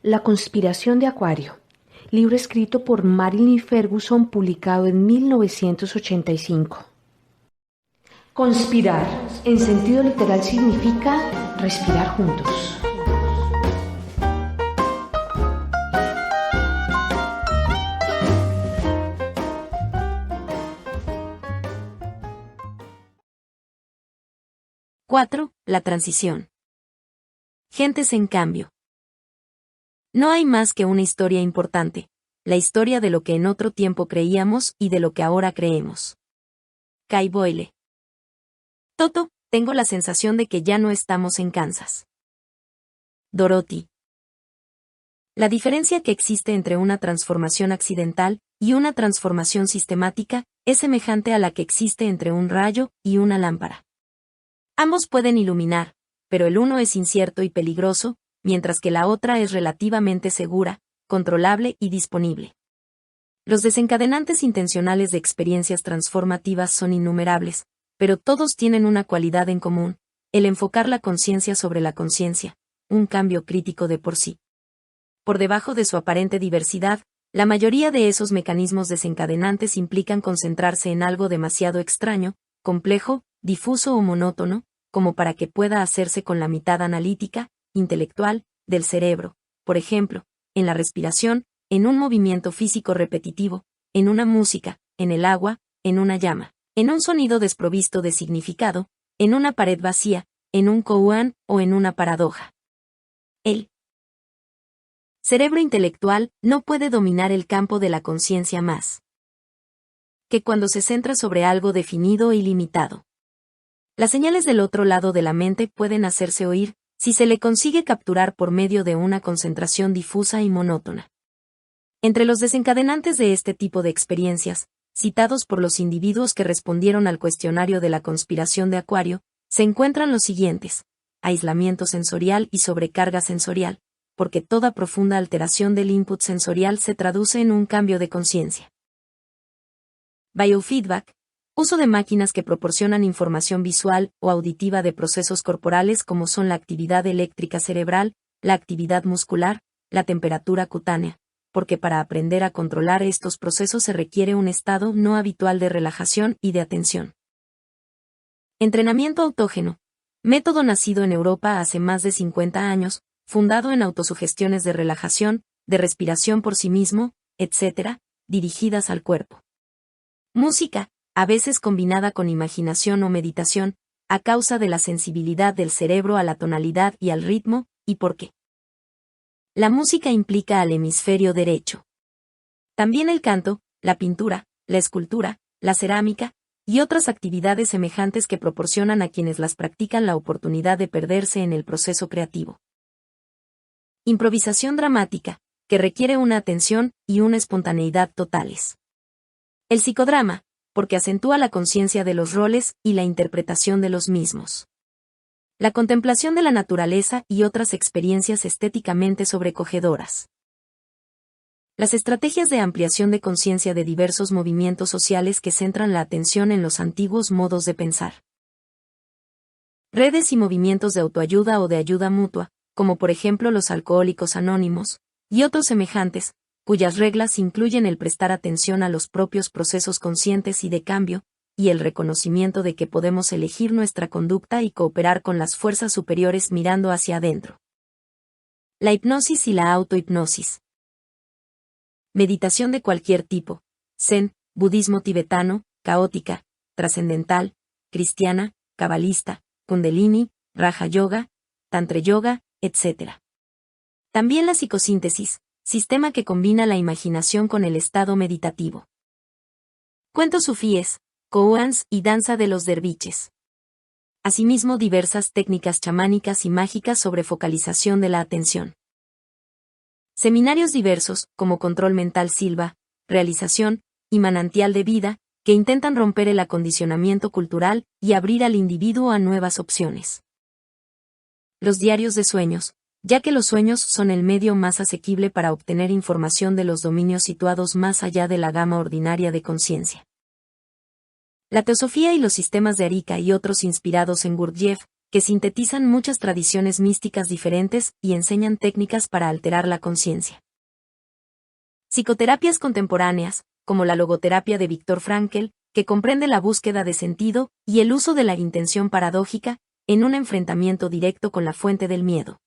La conspiración de Acuario, libro escrito por Marilyn Ferguson, publicado en 1985. Conspirar, en sentido literal, significa respirar juntos. ℏ. La transición. Gentes en cambio. No hay más que una historia importante, la historia de lo que en otro tiempo creíamos y de lo que ahora creemos. Kay Boyle. Toto, tengo la sensación de que ya no estamos en Kansas. Dorothy. La diferencia que existe entre una transformación accidental y una transformación sistemática es semejante a la que existe entre un rayo y una lámpara. Ambos pueden iluminar, pero el uno es incierto y peligroso, mientras que la otra es relativamente segura, controlable y disponible. Los desencadenantes intencionales de experiencias transformativas son innumerables, pero todos tienen una cualidad en común: el enfocar la conciencia sobre la conciencia, un cambio crítico de por sí. Por debajo de su aparente diversidad, la mayoría de esos mecanismos desencadenantes implican concentrarse en algo demasiado extraño, complejo, difuso o monótono, como para que pueda hacerse con la mitad analítica, intelectual, del cerebro, por ejemplo, en la respiración, en un movimiento físico repetitivo, en una música, en el agua, en una llama, en un sonido desprovisto de significado, en una pared vacía, en un koan o en una paradoja. El cerebro intelectual no puede dominar el campo de la conciencia más que cuando se centra sobre algo definido y limitado. Las señales del otro lado de la mente pueden hacerse oír si se le consigue capturar por medio de una concentración difusa y monótona. Entre los desencadenantes de este tipo de experiencias, citados por los individuos que respondieron al cuestionario de la conspiración de Acuario, se encuentran los siguientes: aislamiento sensorial y sobrecarga sensorial, porque toda profunda alteración del input sensorial se traduce en un cambio de conciencia. Biofeedback, uso de máquinas que proporcionan información visual o auditiva de procesos corporales como son la actividad eléctrica cerebral, la actividad muscular, la temperatura cutánea, porque para aprender a controlar estos procesos se requiere un estado no habitual de relajación y de atención. Entrenamiento autógeno, método nacido en Europa hace más de 50 años, fundado en autosugestiones de relajación, de respiración por sí mismo, etc., dirigidas al cuerpo. Música, a veces combinada con imaginación o meditación, a causa de la sensibilidad del cerebro a la tonalidad y al ritmo, y por qué. La música implica al hemisferio derecho. También el canto, la pintura, la escultura, la cerámica, y otras actividades semejantes que proporcionan a quienes las practican la oportunidad de perderse en el proceso creativo. Improvisación dramática, que requiere una atención y una espontaneidad totales. El psicodrama, porque acentúa la conciencia de los roles y la interpretación de los mismos. La contemplación de la naturaleza y otras experiencias estéticamente sobrecogedoras. Las estrategias de ampliación de conciencia de diversos movimientos sociales que centran la atención en los antiguos modos de pensar. Redes y movimientos de autoayuda o de ayuda mutua, como por ejemplo los alcohólicos anónimos, y otros semejantes, cuyas reglas incluyen el prestar atención a los propios procesos conscientes y de cambio, y el reconocimiento de que podemos elegir nuestra conducta y cooperar con las fuerzas superiores mirando hacia adentro. La hipnosis y la autohipnosis. Meditación de cualquier tipo: zen, budismo tibetano, caótica, trascendental, cristiana, cabalista, kundalini, raja yoga, tantra yoga, etc. También la psicosíntesis, sistema que combina la imaginación con el estado meditativo. Cuentos sufíes, koans y danza de los derviches. Asimismo, diversas técnicas chamánicas y mágicas sobre focalización de la atención. Seminarios diversos, como Control Mental Silva, Realización y Manantial de Vida, que intentan romper el acondicionamiento cultural y abrir al individuo a nuevas opciones. Los diarios de sueños, ya que los sueños son el medio más asequible para obtener información de los dominios situados más allá de la gama ordinaria de conciencia. La teosofía y los sistemas de Arica y otros inspirados en Gurdjieff que sintetizan muchas tradiciones místicas diferentes y enseñan técnicas para alterar la conciencia. Psicoterapias contemporáneas, como la logoterapia de Viktor Frankl, que comprende la búsqueda de sentido y el uso de la intención paradójica en un enfrentamiento directo con la fuente del miedo.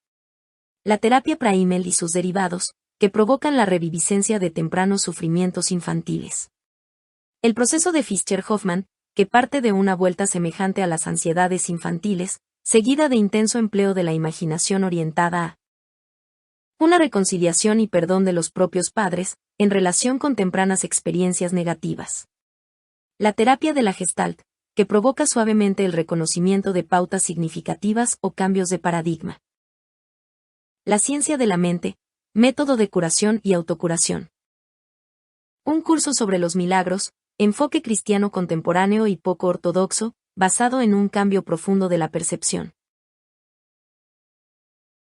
La terapia Praimel y sus derivados, que provocan la reviviscencia de tempranos sufrimientos infantiles. El proceso de Fischer-Hoffmann, que parte de una vuelta semejante a las ansiedades infantiles, seguida de intenso empleo de la imaginación orientada a una reconciliación y perdón de los propios padres, en relación con tempranas experiencias negativas. La terapia de la Gestalt, que provoca suavemente el reconocimiento de pautas significativas o cambios de paradigma. La ciencia de la mente, método de curación y autocuración. Un curso sobre los milagros, enfoque cristiano contemporáneo y poco ortodoxo, basado en un cambio profundo de la percepción.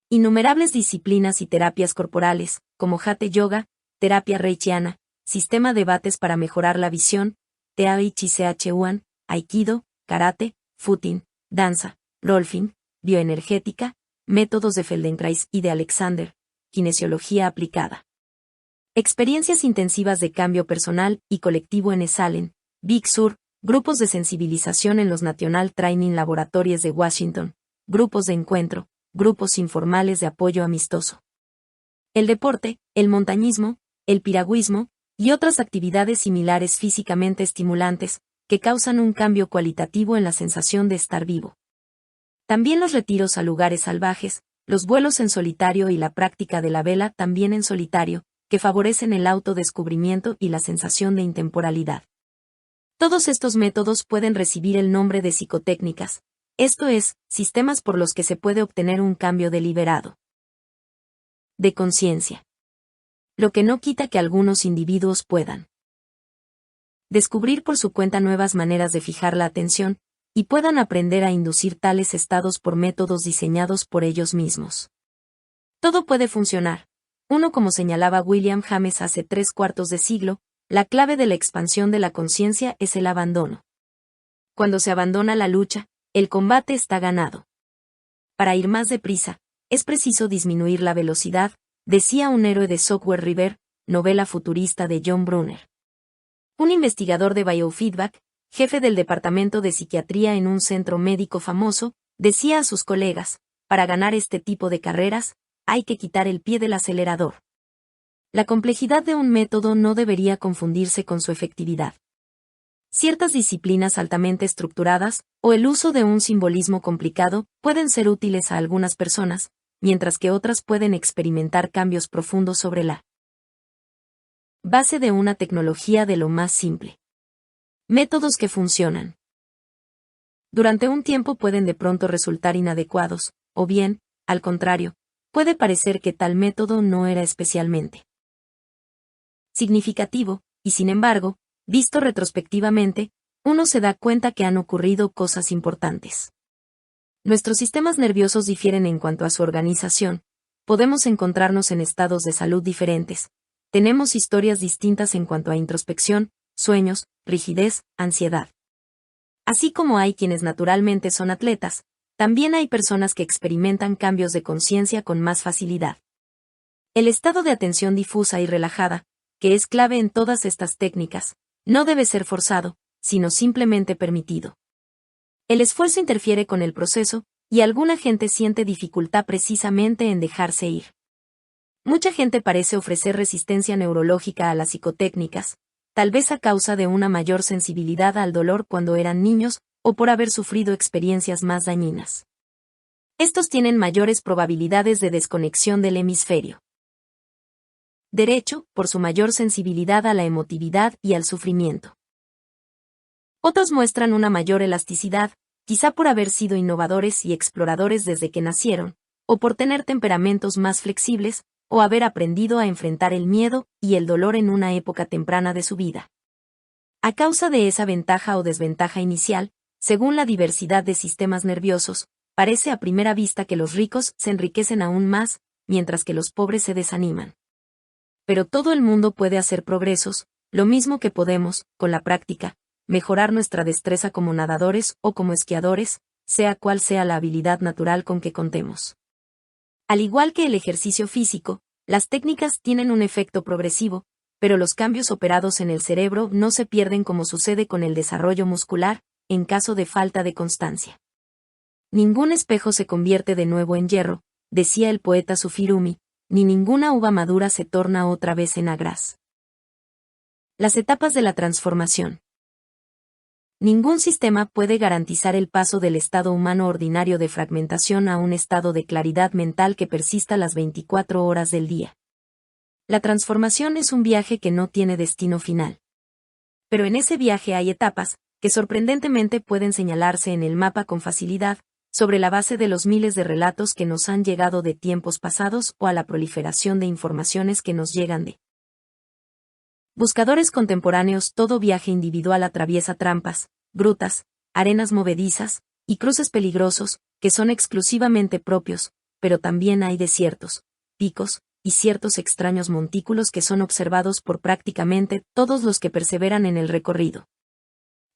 Innumerables disciplinas y terapias corporales, como Hatha Yoga, terapia reichiana, sistema de bates para mejorar la visión, Tai Chi Chuan, Aikido, karate, footing, danza, rolfing, bioenergética, métodos de Feldenkrais y de Alexander, kinesiología aplicada. Experiencias intensivas de cambio personal y colectivo en Esalen, Big Sur, grupos de sensibilización en los National Training Laboratories de Washington, grupos de encuentro, grupos informales de apoyo amistoso. El deporte, el montañismo, el piragüismo, y otras actividades similares físicamente estimulantes, que causan un cambio cualitativo en la sensación de estar vivo. También los retiros a lugares salvajes, los vuelos en solitario y la práctica de la vela también en solitario, que favorecen el autodescubrimiento y la sensación de intemporalidad. Todos estos métodos pueden recibir el nombre de psicotécnicas, esto es, sistemas por los que se puede obtener un cambio deliberado de conciencia. Lo que no quita que algunos individuos puedan descubrir por su cuenta nuevas maneras de fijar la atención, y puedan aprender a inducir tales estados por métodos diseñados por ellos mismos. Todo puede funcionar. Uno, como señalaba William James hace 3/4 de siglo, la clave de la expansión de la conciencia es el abandono. Cuando se abandona la lucha, el combate está ganado. Para ir más deprisa, es preciso disminuir la velocidad, decía un héroe de Software River, novela futurista de John Brunner. Un investigador de biofeedback, jefe del departamento de psiquiatría en un centro médico famoso, decía a sus colegas, para ganar este tipo de carreras, hay que quitar el pie del acelerador. La complejidad de un método no debería confundirse con su efectividad. Ciertas disciplinas altamente estructuradas, o el uso de un simbolismo complicado, pueden ser útiles a algunas personas, mientras que otras pueden experimentar cambios profundos sobre la base de una tecnología de lo más simple. Métodos que funcionan. Durante un tiempo pueden de pronto resultar inadecuados, o bien, al contrario, puede parecer que tal método no era especialmente significativo, y sin embargo, visto retrospectivamente, uno se da cuenta que han ocurrido cosas importantes. Nuestros sistemas nerviosos difieren en cuanto a su organización, podemos encontrarnos en estados de salud diferentes, tenemos historias distintas en cuanto a introspección, sueños, rigidez, ansiedad. Así como hay quienes naturalmente son atletas, también hay personas que experimentan cambios de conciencia con más facilidad. El estado de atención difusa y relajada, que es clave en todas estas técnicas, no debe ser forzado, sino simplemente permitido. El esfuerzo interfiere con el proceso, y alguna gente siente dificultad precisamente en dejarse ir. Mucha gente parece ofrecer resistencia neurológica a las psicotécnicas, tal vez a causa de una mayor sensibilidad al dolor cuando eran niños, o por haber sufrido experiencias más dañinas. Estos tienen mayores probabilidades de desconexión del hemisferio derecho, por su mayor sensibilidad a la emotividad y al sufrimiento. Otros muestran una mayor elasticidad, quizá por haber sido innovadores y exploradores desde que nacieron, o por tener temperamentos más flexibles, o haber aprendido a enfrentar el miedo y el dolor en una época temprana de su vida. A causa de esa ventaja o desventaja inicial, según la diversidad de sistemas nerviosos, parece a primera vista que los ricos se enriquecen aún más, mientras que los pobres se desaniman. Pero todo el mundo puede hacer progresos, lo mismo que podemos, con la práctica, mejorar nuestra destreza como nadadores o como esquiadores, sea cual sea la habilidad natural con que contemos. Al igual que el ejercicio físico, las técnicas tienen un efecto progresivo, pero los cambios operados en el cerebro no se pierden como sucede con el desarrollo muscular, en caso de falta de constancia. Ningún espejo se convierte de nuevo en hierro, decía el poeta Sufirumi, ni ninguna uva madura se torna otra vez en agraz. Las etapas de la transformación. Ningún sistema puede garantizar el paso del estado humano ordinario de fragmentación a un estado de claridad mental que persista las 24 horas del día. La transformación es un viaje que no tiene destino final. Pero en ese viaje hay etapas, que sorprendentemente pueden señalarse en el mapa con facilidad, sobre la base de los miles de relatos que nos han llegado de tiempos pasados o a la proliferación de informaciones que nos llegan de buscadores contemporáneos. Todo viaje individual atraviesa trampas, grutas, arenas movedizas, y cruces peligrosos, que son exclusivamente propios, pero también hay desiertos, picos, y ciertos extraños montículos que son observados por prácticamente todos los que perseveran en el recorrido.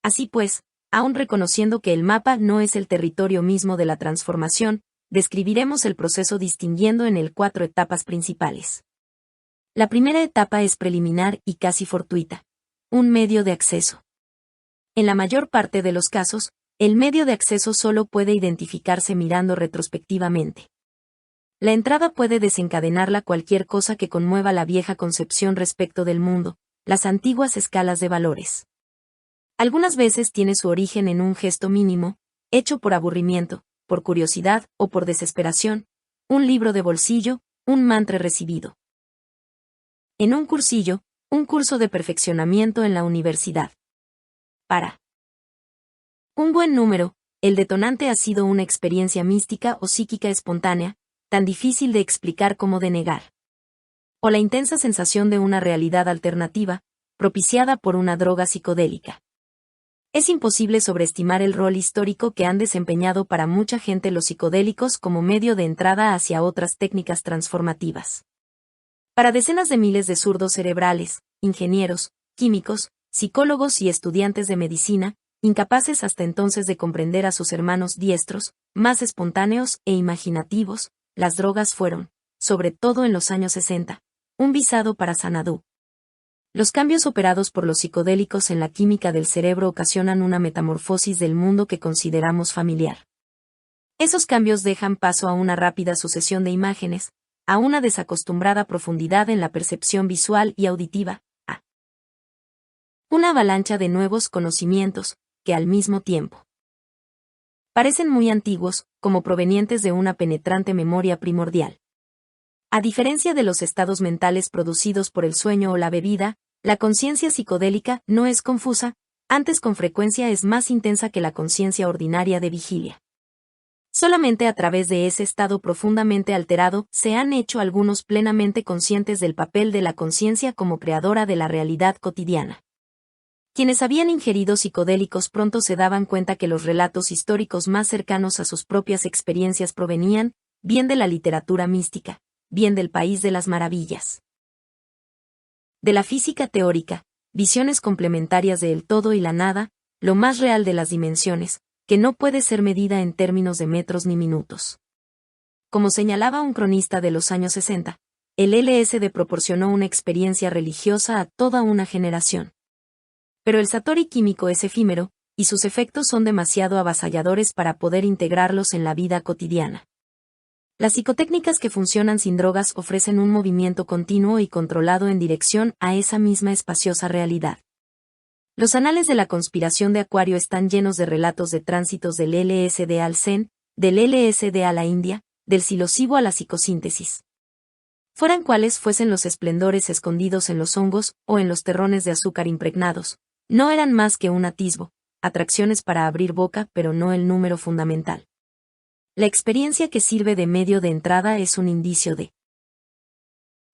Así pues, aun reconociendo que el mapa no es el territorio mismo de la transformación, describiremos el proceso distinguiendo en él 4 etapas principales. La primera etapa es preliminar y casi fortuita, un medio de acceso. En la mayor parte de los casos, el medio de acceso solo puede identificarse mirando retrospectivamente. La entrada puede desencadenarla cualquier cosa que conmueva la vieja concepción respecto del mundo, las antiguas escalas de valores. Algunas veces tiene su origen en un gesto mínimo, hecho por aburrimiento, por curiosidad o por desesperación, un libro de bolsillo, un mantra recibido en un cursillo, un curso de perfeccionamiento en la universidad. Para un buen número, el detonante ha sido una experiencia mística o psíquica espontánea, tan difícil de explicar como de negar. O la intensa sensación de una realidad alternativa, propiciada por una droga psicodélica. Es imposible sobreestimar el rol histórico que han desempeñado para mucha gente los psicodélicos como medio de entrada hacia otras técnicas transformativas. Para decenas de miles de zurdos cerebrales, ingenieros, químicos, psicólogos y estudiantes de medicina, incapaces hasta entonces de comprender a sus hermanos diestros, más espontáneos e imaginativos, las drogas fueron, sobre todo en los años 60, un visado para Xanadu. Los cambios operados por los psicodélicos en la química del cerebro ocasionan una metamorfosis del mundo que consideramos familiar. Esos cambios dejan paso a una rápida sucesión de imágenes, a una desacostumbrada profundidad en la percepción visual y auditiva, a una avalancha de nuevos conocimientos, que al mismo tiempo parecen muy antiguos, como provenientes de una penetrante memoria primordial. A diferencia de los estados mentales producidos por el sueño o la bebida, la conciencia psicodélica no es confusa, antes con frecuencia es más intensa que la conciencia ordinaria de vigilia. Solamente a través de ese estado profundamente alterado se han hecho algunos plenamente conscientes del papel de la conciencia como creadora de la realidad cotidiana. Quienes habían ingerido psicodélicos pronto se daban cuenta que los relatos históricos más cercanos a sus propias experiencias provenían, bien de la literatura mística, bien del país de las maravillas. De la física teórica, visiones complementarias de el todo y la nada, lo más real de las dimensiones, que no puede ser medida en términos de metros ni minutos. Como señalaba un cronista de los años 60, el LSD proporcionó una experiencia religiosa a toda una generación. Pero el satori químico es efímero, y sus efectos son demasiado avasalladores para poder integrarlos en la vida cotidiana. Las psicotécnicas que funcionan sin drogas ofrecen un movimiento continuo y controlado en dirección a esa misma espaciosa realidad. Los anales de la conspiración de Acuario están llenos de relatos de tránsitos del LSD al Zen, del LSD a la India, del psilocibo a la psicosíntesis. Fueran cuales fuesen los esplendores escondidos en los hongos o en los terrones de azúcar impregnados, no eran más que un atisbo, atracciones para abrir boca pero no el número fundamental. La experiencia que sirve de medio de entrada es un indicio de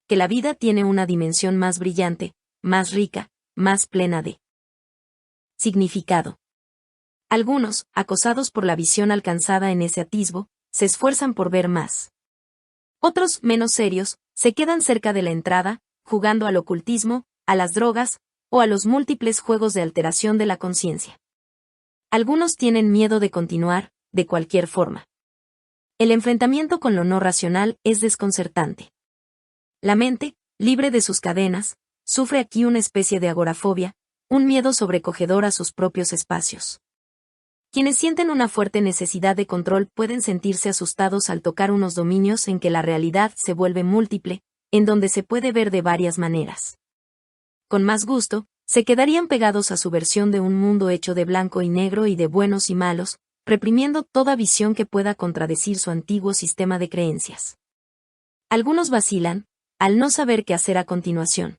que la vida tiene una dimensión más brillante, más rica, más plena de significado. Algunos, acosados por la visión alcanzada en ese atisbo, se esfuerzan por ver más. Otros, menos serios, se quedan cerca de la entrada, jugando al ocultismo, a las drogas, o a los múltiples juegos de alteración de la conciencia. Algunos tienen miedo de continuar, de cualquier forma. El enfrentamiento con lo no racional es desconcertante. La mente, libre de sus cadenas, sufre aquí una especie de agorafobia, un miedo sobrecogedor a sus propios espacios. Quienes sienten una fuerte necesidad de control pueden sentirse asustados al tocar unos dominios en que la realidad se vuelve múltiple, en donde se puede ver de varias maneras. Con más gusto, se quedarían pegados a su versión de un mundo hecho de blanco y negro y de buenos y malos, reprimiendo toda visión que pueda contradecir su antiguo sistema de creencias. Algunos vacilan, al no saber qué hacer a continuación.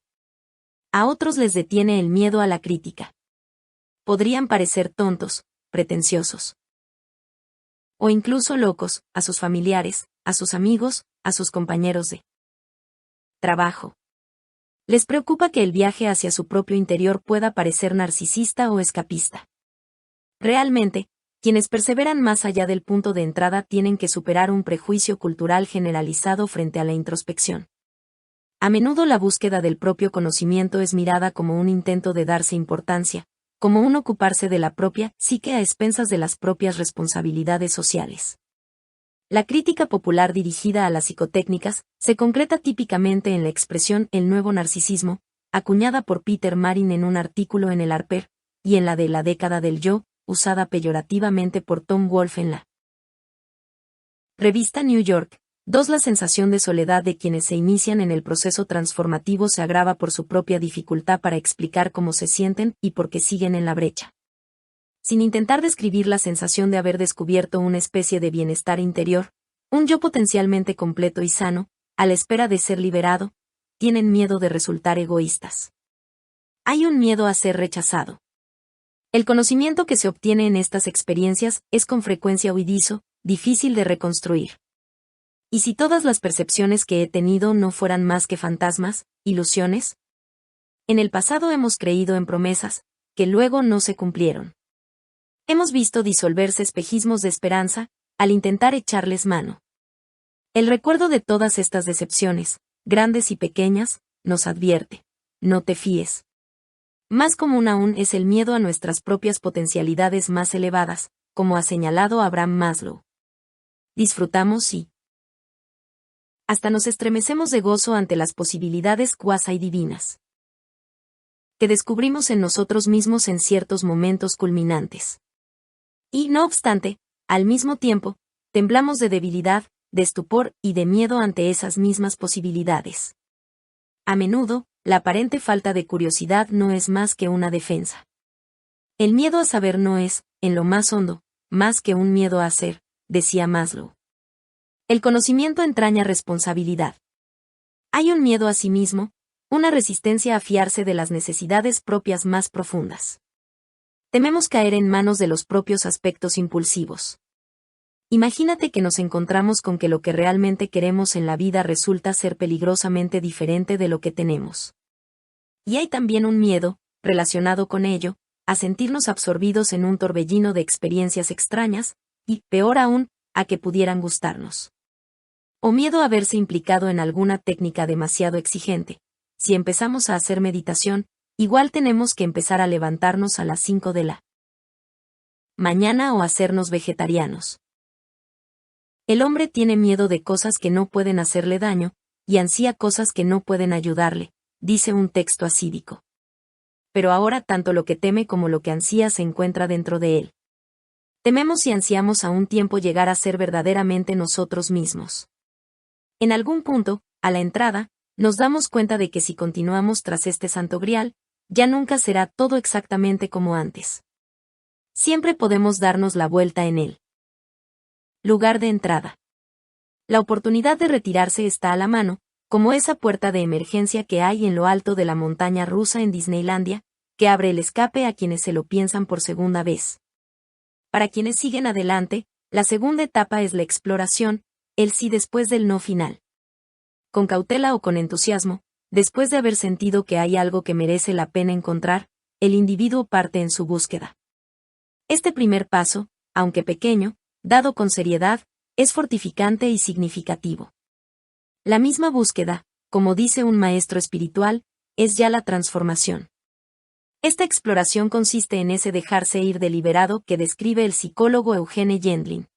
A otros les detiene el miedo a la crítica. Podrían parecer tontos, pretenciosos, o incluso locos, a sus familiares, a sus amigos, a sus compañeros de trabajo. Les preocupa que el viaje hacia su propio interior pueda parecer narcisista o escapista. Realmente, quienes perseveran más allá del punto de entrada tienen que superar un prejuicio cultural generalizado frente a la introspección. A menudo la búsqueda del propio conocimiento es mirada como un intento de darse importancia, como un ocuparse de la propia psique a expensas de las propias responsabilidades sociales. La crítica popular dirigida a las psicotécnicas se concreta típicamente en la expresión «el nuevo narcisismo», acuñada por Peter Marin en un artículo en el Harper, y en la de «la década del yo», usada peyorativamente por Tom Wolfe en la revista New York. 2. La sensación de soledad de quienes se inician en el proceso transformativo se agrava por su propia dificultad para explicar cómo se sienten y por qué siguen en la brecha. Sin intentar describir la sensación de haber descubierto una especie de bienestar interior, un yo potencialmente completo y sano, a la espera de ser liberado, tienen miedo de resultar egoístas. Hay un miedo a ser rechazado. El conocimiento que se obtiene en estas experiencias es con frecuencia huidizo, difícil de reconstruir. ¿Y si todas las percepciones que he tenido no fueran más que fantasmas, ilusiones? En el pasado hemos creído en promesas, que luego no se cumplieron. Hemos visto disolverse espejismos de esperanza, al intentar echarles mano. El recuerdo de todas estas decepciones, grandes y pequeñas, nos advierte: no te fíes. Más común aún es el miedo a nuestras propias potencialidades más elevadas, como ha señalado Abraham Maslow. Disfrutamos y hasta nos estremecemos de gozo ante las posibilidades cuasi divinas que descubrimos en nosotros mismos en ciertos momentos culminantes. Y, no obstante, al mismo tiempo, temblamos de debilidad, de estupor y de miedo ante esas mismas posibilidades. A menudo, la aparente falta de curiosidad no es más que una defensa. El miedo a saber no es, en lo más hondo, más que un miedo a hacer, decía Maslow. El conocimiento entraña responsabilidad. Hay un miedo a sí mismo, una resistencia a fiarse de las necesidades propias más profundas. Tememos caer en manos de los propios aspectos impulsivos. Imagínate que nos encontramos con que lo que realmente queremos en la vida resulta ser peligrosamente diferente de lo que tenemos. Y hay también un miedo, relacionado con ello, a sentirnos absorbidos en un torbellino de experiencias extrañas, y, peor aún, a que pudieran gustarnos. O miedo a verse implicado en alguna técnica demasiado exigente. Si empezamos a hacer meditación, igual tenemos que empezar a levantarnos a las 5 de la mañana o hacernos vegetarianos. El hombre tiene miedo de cosas que no pueden hacerle daño, y ansía cosas que no pueden ayudarle, dice un texto asídico. Pero ahora tanto lo que teme como lo que ansía se encuentra dentro de él. Tememos y ansiamos a un tiempo llegar a ser verdaderamente nosotros mismos. En algún punto, a la entrada, nos damos cuenta de que si continuamos tras este santo grial, ya nunca será todo exactamente como antes. Siempre podemos darnos la vuelta en él. Lugar de entrada. La oportunidad de retirarse está a la mano, como esa puerta de emergencia que hay en lo alto de la montaña rusa en Disneylandia, que abre el escape a quienes se lo piensan por segunda vez. Para quienes siguen adelante, la segunda etapa es la exploración, el sí después del no final. Con cautela o con entusiasmo, después de haber sentido que hay algo que merece la pena encontrar, el individuo parte en su búsqueda. Este primer paso, aunque pequeño, dado con seriedad, es fortificante y significativo. La misma búsqueda, como dice un maestro espiritual, es ya la transformación. Esta exploración consiste en ese dejarse ir deliberado que describe el psicólogo Eugene Yendlin.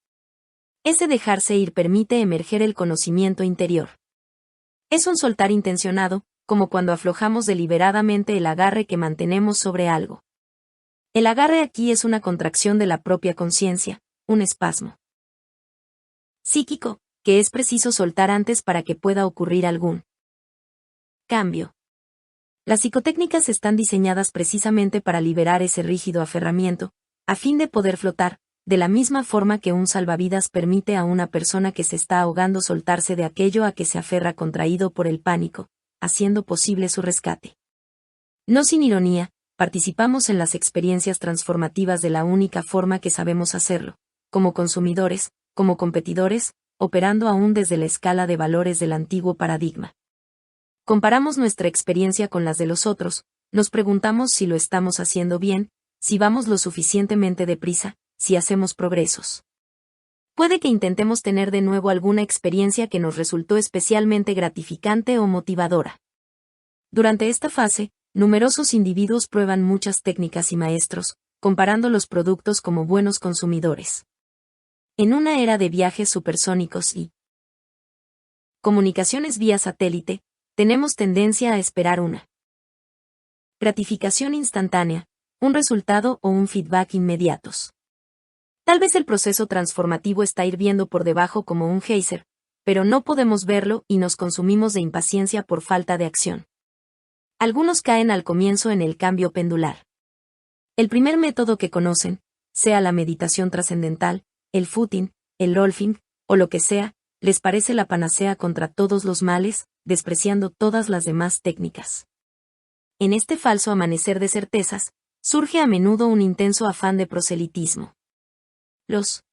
Ese dejarse ir permite emerger el conocimiento interior. Es un soltar intencionado, como cuando aflojamos deliberadamente el agarre que mantenemos sobre algo. El agarre aquí es una contracción de la propia conciencia, un espasmo psíquico, que es preciso soltar antes para que pueda ocurrir algún cambio. Las psicotécnicas están diseñadas precisamente para liberar ese rígido aferramiento, a fin de poder flotar, de la misma forma que un salvavidas permite a una persona que se está ahogando soltarse de aquello a que se aferra contraído por el pánico, haciendo posible su rescate. No sin ironía, participamos en las experiencias transformativas de la única forma que sabemos hacerlo, como consumidores, como competidores, operando aún desde la escala de valores del antiguo paradigma. Comparamos nuestra experiencia con las de los otros, nos preguntamos si lo estamos haciendo bien, si vamos lo suficientemente deprisa, si hacemos progresos. Puede que intentemos tener de nuevo alguna experiencia que nos resultó especialmente gratificante o motivadora. Durante esta fase, numerosos individuos prueban muchas técnicas y maestros, comparando los productos como buenos consumidores. En una era de viajes supersónicos y comunicaciones vía satélite, tenemos tendencia a esperar una gratificación instantánea, un resultado o un feedback inmediatos. Tal vez el proceso transformativo está hirviendo por debajo como un geyser, pero no podemos verlo y nos consumimos de impaciencia por falta de acción. Algunos caen al comienzo en el cambio pendular. El primer método que conocen, sea la meditación trascendental, el footing, el rolfing, o lo que sea, les parece la panacea contra todos los males, despreciando todas las demás técnicas. En este falso amanecer de certezas, surge a menudo un intenso afán de proselitismo. Los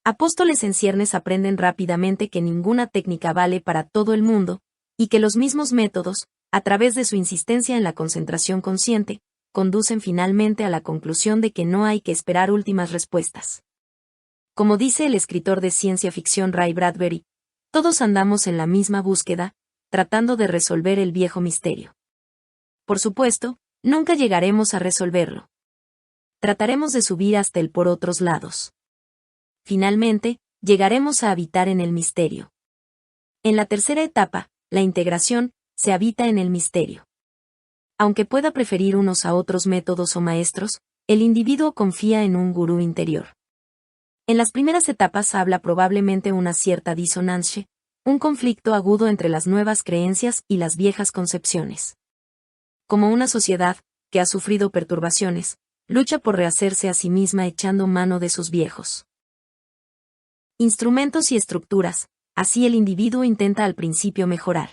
apóstoles en ciernes aprenden rápidamente que ninguna técnica vale para todo el mundo, y que los mismos métodos, a través de su insistencia en la concentración consciente, conducen finalmente a la conclusión de que no hay que esperar últimas respuestas. Como dice el escritor de ciencia ficción Ray Bradbury, todos andamos en la misma búsqueda, tratando de resolver el viejo misterio. Por supuesto, nunca llegaremos a resolverlo. Trataremos de subir hasta él por otros lados. Finalmente, llegaremos a habitar en el misterio. En la tercera etapa, la integración, se habita en el misterio. Aunque pueda preferir unos a otros métodos o maestros, el individuo confía en un gurú interior. En las primeras etapas habla probablemente una cierta disonancia, un conflicto agudo entre las nuevas creencias y las viejas concepciones. Como una sociedad, que ha sufrido perturbaciones, lucha por rehacerse a sí misma echando mano de sus viejos instrumentos y estructuras, así el individuo intenta al principio mejorar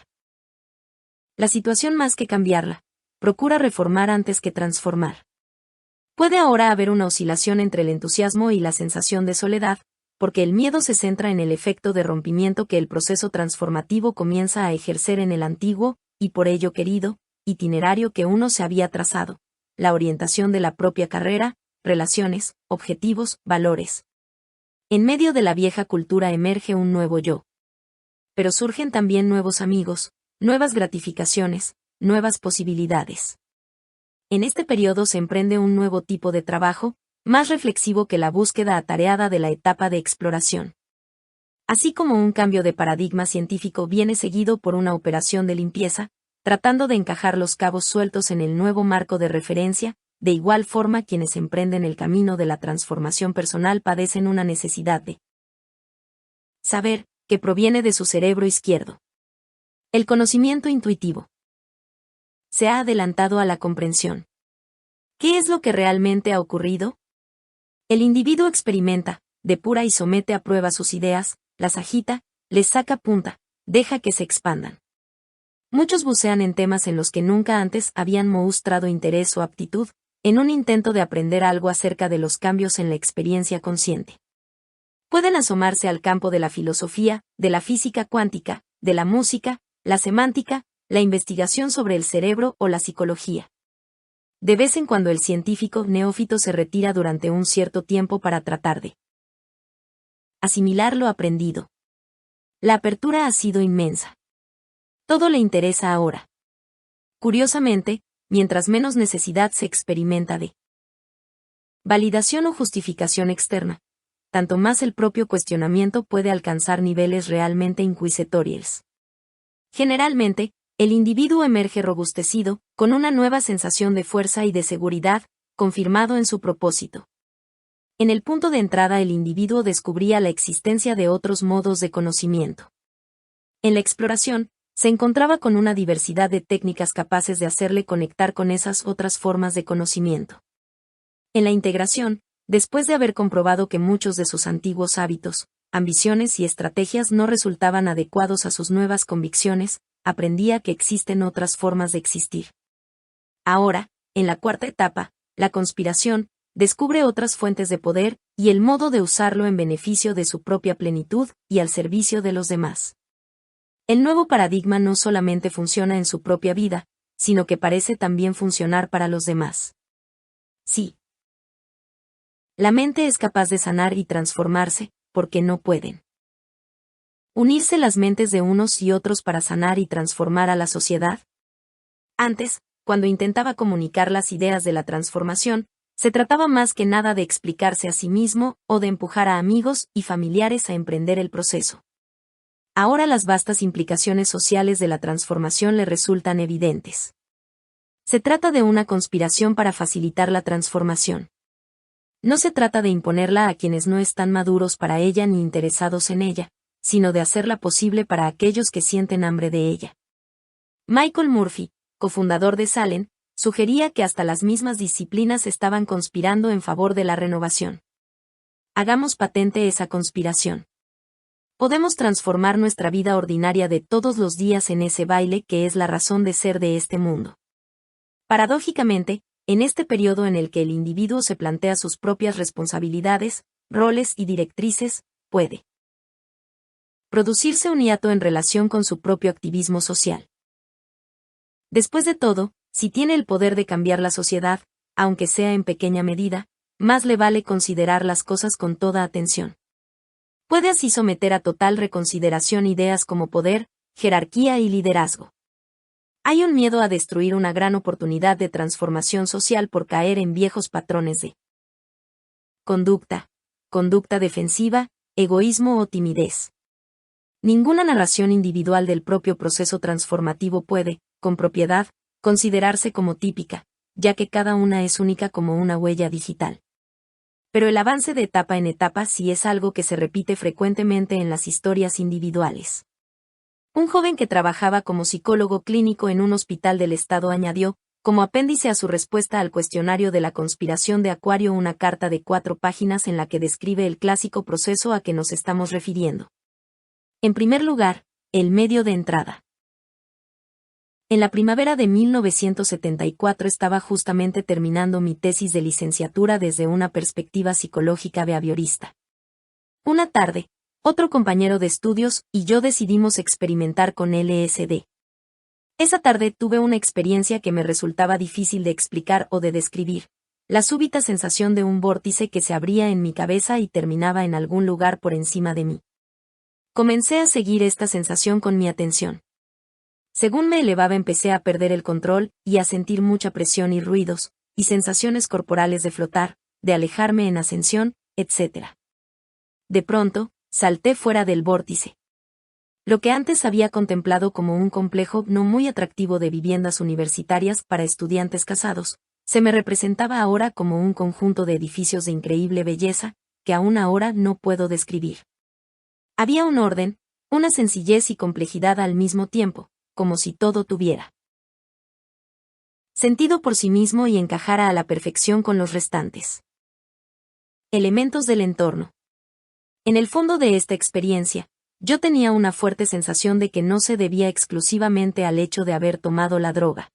la situación más que cambiarla, procura reformar antes que transformar. Puede ahora haber una oscilación entre el entusiasmo y la sensación de soledad, porque el miedo se centra en el efecto de rompimiento que el proceso transformativo comienza a ejercer en el antiguo, y por ello querido, itinerario que uno se había trazado, la orientación de la propia carrera, relaciones, objetivos, valores. En medio de la vieja cultura emerge un nuevo yo. Pero surgen también nuevos amigos, nuevas gratificaciones, nuevas posibilidades. En este periodo se emprende un nuevo tipo de trabajo, más reflexivo que la búsqueda atareada de la etapa de exploración. Así como un cambio de paradigma científico viene seguido por una operación de limpieza, tratando de encajar los cabos sueltos en el nuevo marco de referencia, de igual forma quienes emprenden el camino de la transformación personal padecen una necesidad de saber, que proviene de su cerebro izquierdo. El conocimiento intuitivo se ha adelantado a la comprensión. ¿Qué es lo que realmente ha ocurrido? El individuo experimenta, depura y somete a prueba sus ideas, las agita, les saca punta, deja que se expandan. Muchos bucean en temas en los que nunca antes habían mostrado interés o aptitud, en un intento de aprender algo acerca de los cambios en la experiencia consciente. Pueden asomarse al campo de la filosofía, de la física cuántica, de la música, la semántica, la investigación sobre el cerebro o la psicología. De vez en cuando el científico neófito se retira durante un cierto tiempo para tratar de asimilar lo aprendido. La apertura ha sido inmensa. Todo le interesa ahora. Curiosamente, mientras menos necesidad se experimenta de validación o justificación externa, tanto más el propio cuestionamiento puede alcanzar niveles realmente inquisitoriales. Generalmente, el individuo emerge robustecido, con una nueva sensación de fuerza y de seguridad, confirmado en su propósito. En el punto de entrada el individuo descubría la existencia de otros modos de conocimiento. En la exploración, se encontraba con una diversidad de técnicas capaces de hacerle conectar con esas otras formas de conocimiento. En la integración, después de haber comprobado que muchos de sus antiguos hábitos, ambiciones y estrategias no resultaban adecuados a sus nuevas convicciones, aprendía que existen otras formas de existir. Ahora, en la cuarta etapa, la conspiración, descubre otras fuentes de poder y el modo de usarlo en beneficio de su propia plenitud y al servicio de los demás. El nuevo paradigma no solamente funciona en su propia vida, sino que parece también funcionar para los demás. Sí. La mente es capaz de sanar y transformarse, porque no pueden unirse las mentes de unos y otros para sanar y transformar a la sociedad. Antes, cuando intentaba comunicar las ideas de la transformación, se trataba más que nada de explicarse a sí mismo o de empujar a amigos y familiares a emprender el proceso. Ahora las vastas implicaciones sociales de la transformación le resultan evidentes. Se trata de una conspiración para facilitar la transformación. No se trata de imponerla a quienes no están maduros para ella ni interesados en ella, sino de hacerla posible para aquellos que sienten hambre de ella. Michael Murphy, cofundador de Salem, sugería que hasta las mismas disciplinas estaban conspirando en favor de la renovación. Hagamos patente esa conspiración. Podemos transformar nuestra vida ordinaria de todos los días en ese baile que es la razón de ser de este mundo. Paradójicamente, en este periodo en el que el individuo se plantea sus propias responsabilidades, roles y directrices, puede producirse un hiato en relación con su propio activismo social. Después de todo, si tiene el poder de cambiar la sociedad, aunque sea en pequeña medida, más le vale considerar las cosas con toda atención. Puede así someter a total reconsideración ideas como poder, jerarquía y liderazgo. Hay un miedo a destruir una gran oportunidad de transformación social por caer en viejos patrones de conducta defensiva, egoísmo o timidez. Ninguna narración individual del propio proceso transformativo puede, con propiedad, considerarse como típica, ya que cada una es única como una huella digital. Pero el avance de etapa en etapa sí es algo que se repite frecuentemente en las historias individuales. Un joven que trabajaba como psicólogo clínico en un hospital del estado añadió, como apéndice a su respuesta al cuestionario de la conspiración de Acuario, una carta de 4 páginas en la que describe el clásico proceso a que nos estamos refiriendo. En primer lugar, el medio de entrada. En la primavera de 1974 estaba justamente terminando mi tesis de licenciatura desde una perspectiva psicológica behaviorista. Una tarde, otro compañero de estudios y yo decidimos experimentar con LSD. Esa tarde tuve una experiencia que me resultaba difícil de explicar o de describir, la súbita sensación de un vórtice que se abría en mi cabeza y terminaba en algún lugar por encima de mí. Comencé a seguir esta sensación con mi atención. Según me elevaba empecé a perder el control y a sentir mucha presión y ruidos, y sensaciones corporales de flotar, de alejarme en ascensión, etc. De pronto, salté fuera del vórtice. Lo que antes había contemplado como un complejo no muy atractivo de viviendas universitarias para estudiantes casados, se me representaba ahora como un conjunto de edificios de increíble belleza, que aún ahora no puedo describir. Había un orden, una sencillez y complejidad al mismo tiempo, como si todo tuviera sentido por sí mismo y encajara a la perfección con los restantes elementos del entorno. En el fondo de esta experiencia, yo tenía una fuerte sensación de que no se debía exclusivamente al hecho de haber tomado la droga.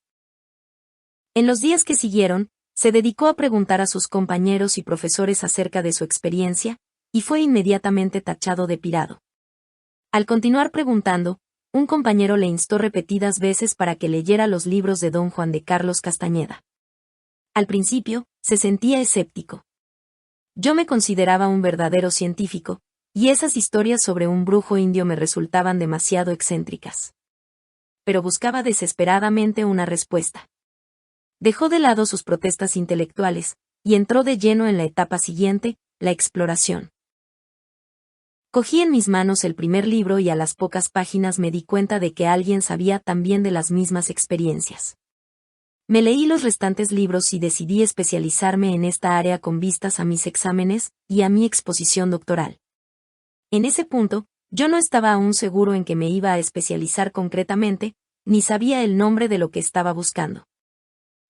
En los días que siguieron, se dedicó a preguntar a sus compañeros y profesores acerca de su experiencia, y fue inmediatamente tachado de pirado. Al continuar preguntando, un compañero le instó repetidas veces para que leyera los libros de don Juan de Carlos Castañeda. Al principio, se sentía escéptico. Yo me consideraba un verdadero científico, y esas historias sobre un brujo indio me resultaban demasiado excéntricas. Pero buscaba desesperadamente una respuesta. Dejó de lado sus protestas intelectuales, y entró de lleno en la etapa siguiente, la exploración. Cogí en mis manos el primer libro y a las pocas páginas me di cuenta de que alguien sabía también de las mismas experiencias. Me leí los restantes libros y decidí especializarme en esta área con vistas a mis exámenes y a mi exposición doctoral. En ese punto, yo no estaba aún seguro en que me iba a especializar concretamente, ni sabía el nombre de lo que estaba buscando.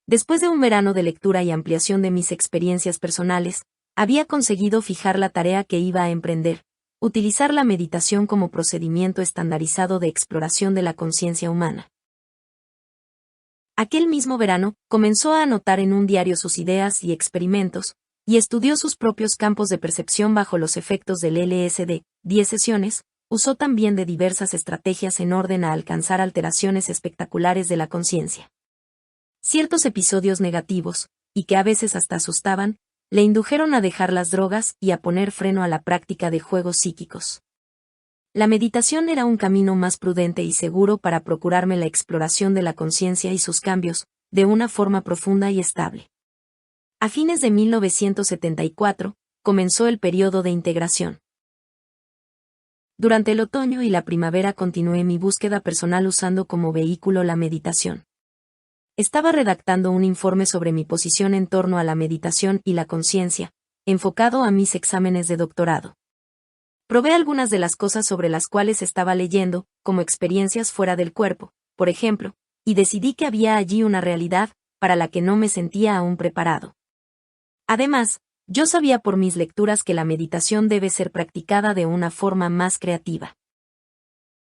Después de un verano de lectura y ampliación de mis experiencias personales, había conseguido fijar la tarea que iba a emprender, utilizar la meditación como procedimiento estandarizado de exploración de la conciencia humana. Aquel mismo verano, comenzó a anotar en un diario sus ideas y experimentos, y estudió sus propios campos de percepción bajo los efectos del LSD, 10 sesiones, usó también de diversas estrategias en orden a alcanzar alteraciones espectaculares de la conciencia. Ciertos episodios negativos, y que a veces hasta asustaban, le indujeron a dejar las drogas y a poner freno a la práctica de juegos psíquicos. La meditación era un camino más prudente y seguro para procurarme la exploración de la conciencia y sus cambios, de una forma profunda y estable. A fines de 1974, comenzó el periodo de integración. Durante el otoño y la primavera continué mi búsqueda personal usando como vehículo la meditación. Estaba redactando un informe sobre mi posición en torno a la meditación y la conciencia, enfocado a mis exámenes de doctorado. Probé algunas de las cosas sobre las cuales estaba leyendo, como experiencias fuera del cuerpo, por ejemplo, y decidí que había allí una realidad, para la que no me sentía aún preparado. Además, yo sabía por mis lecturas que la meditación debe ser practicada de una forma más creativa.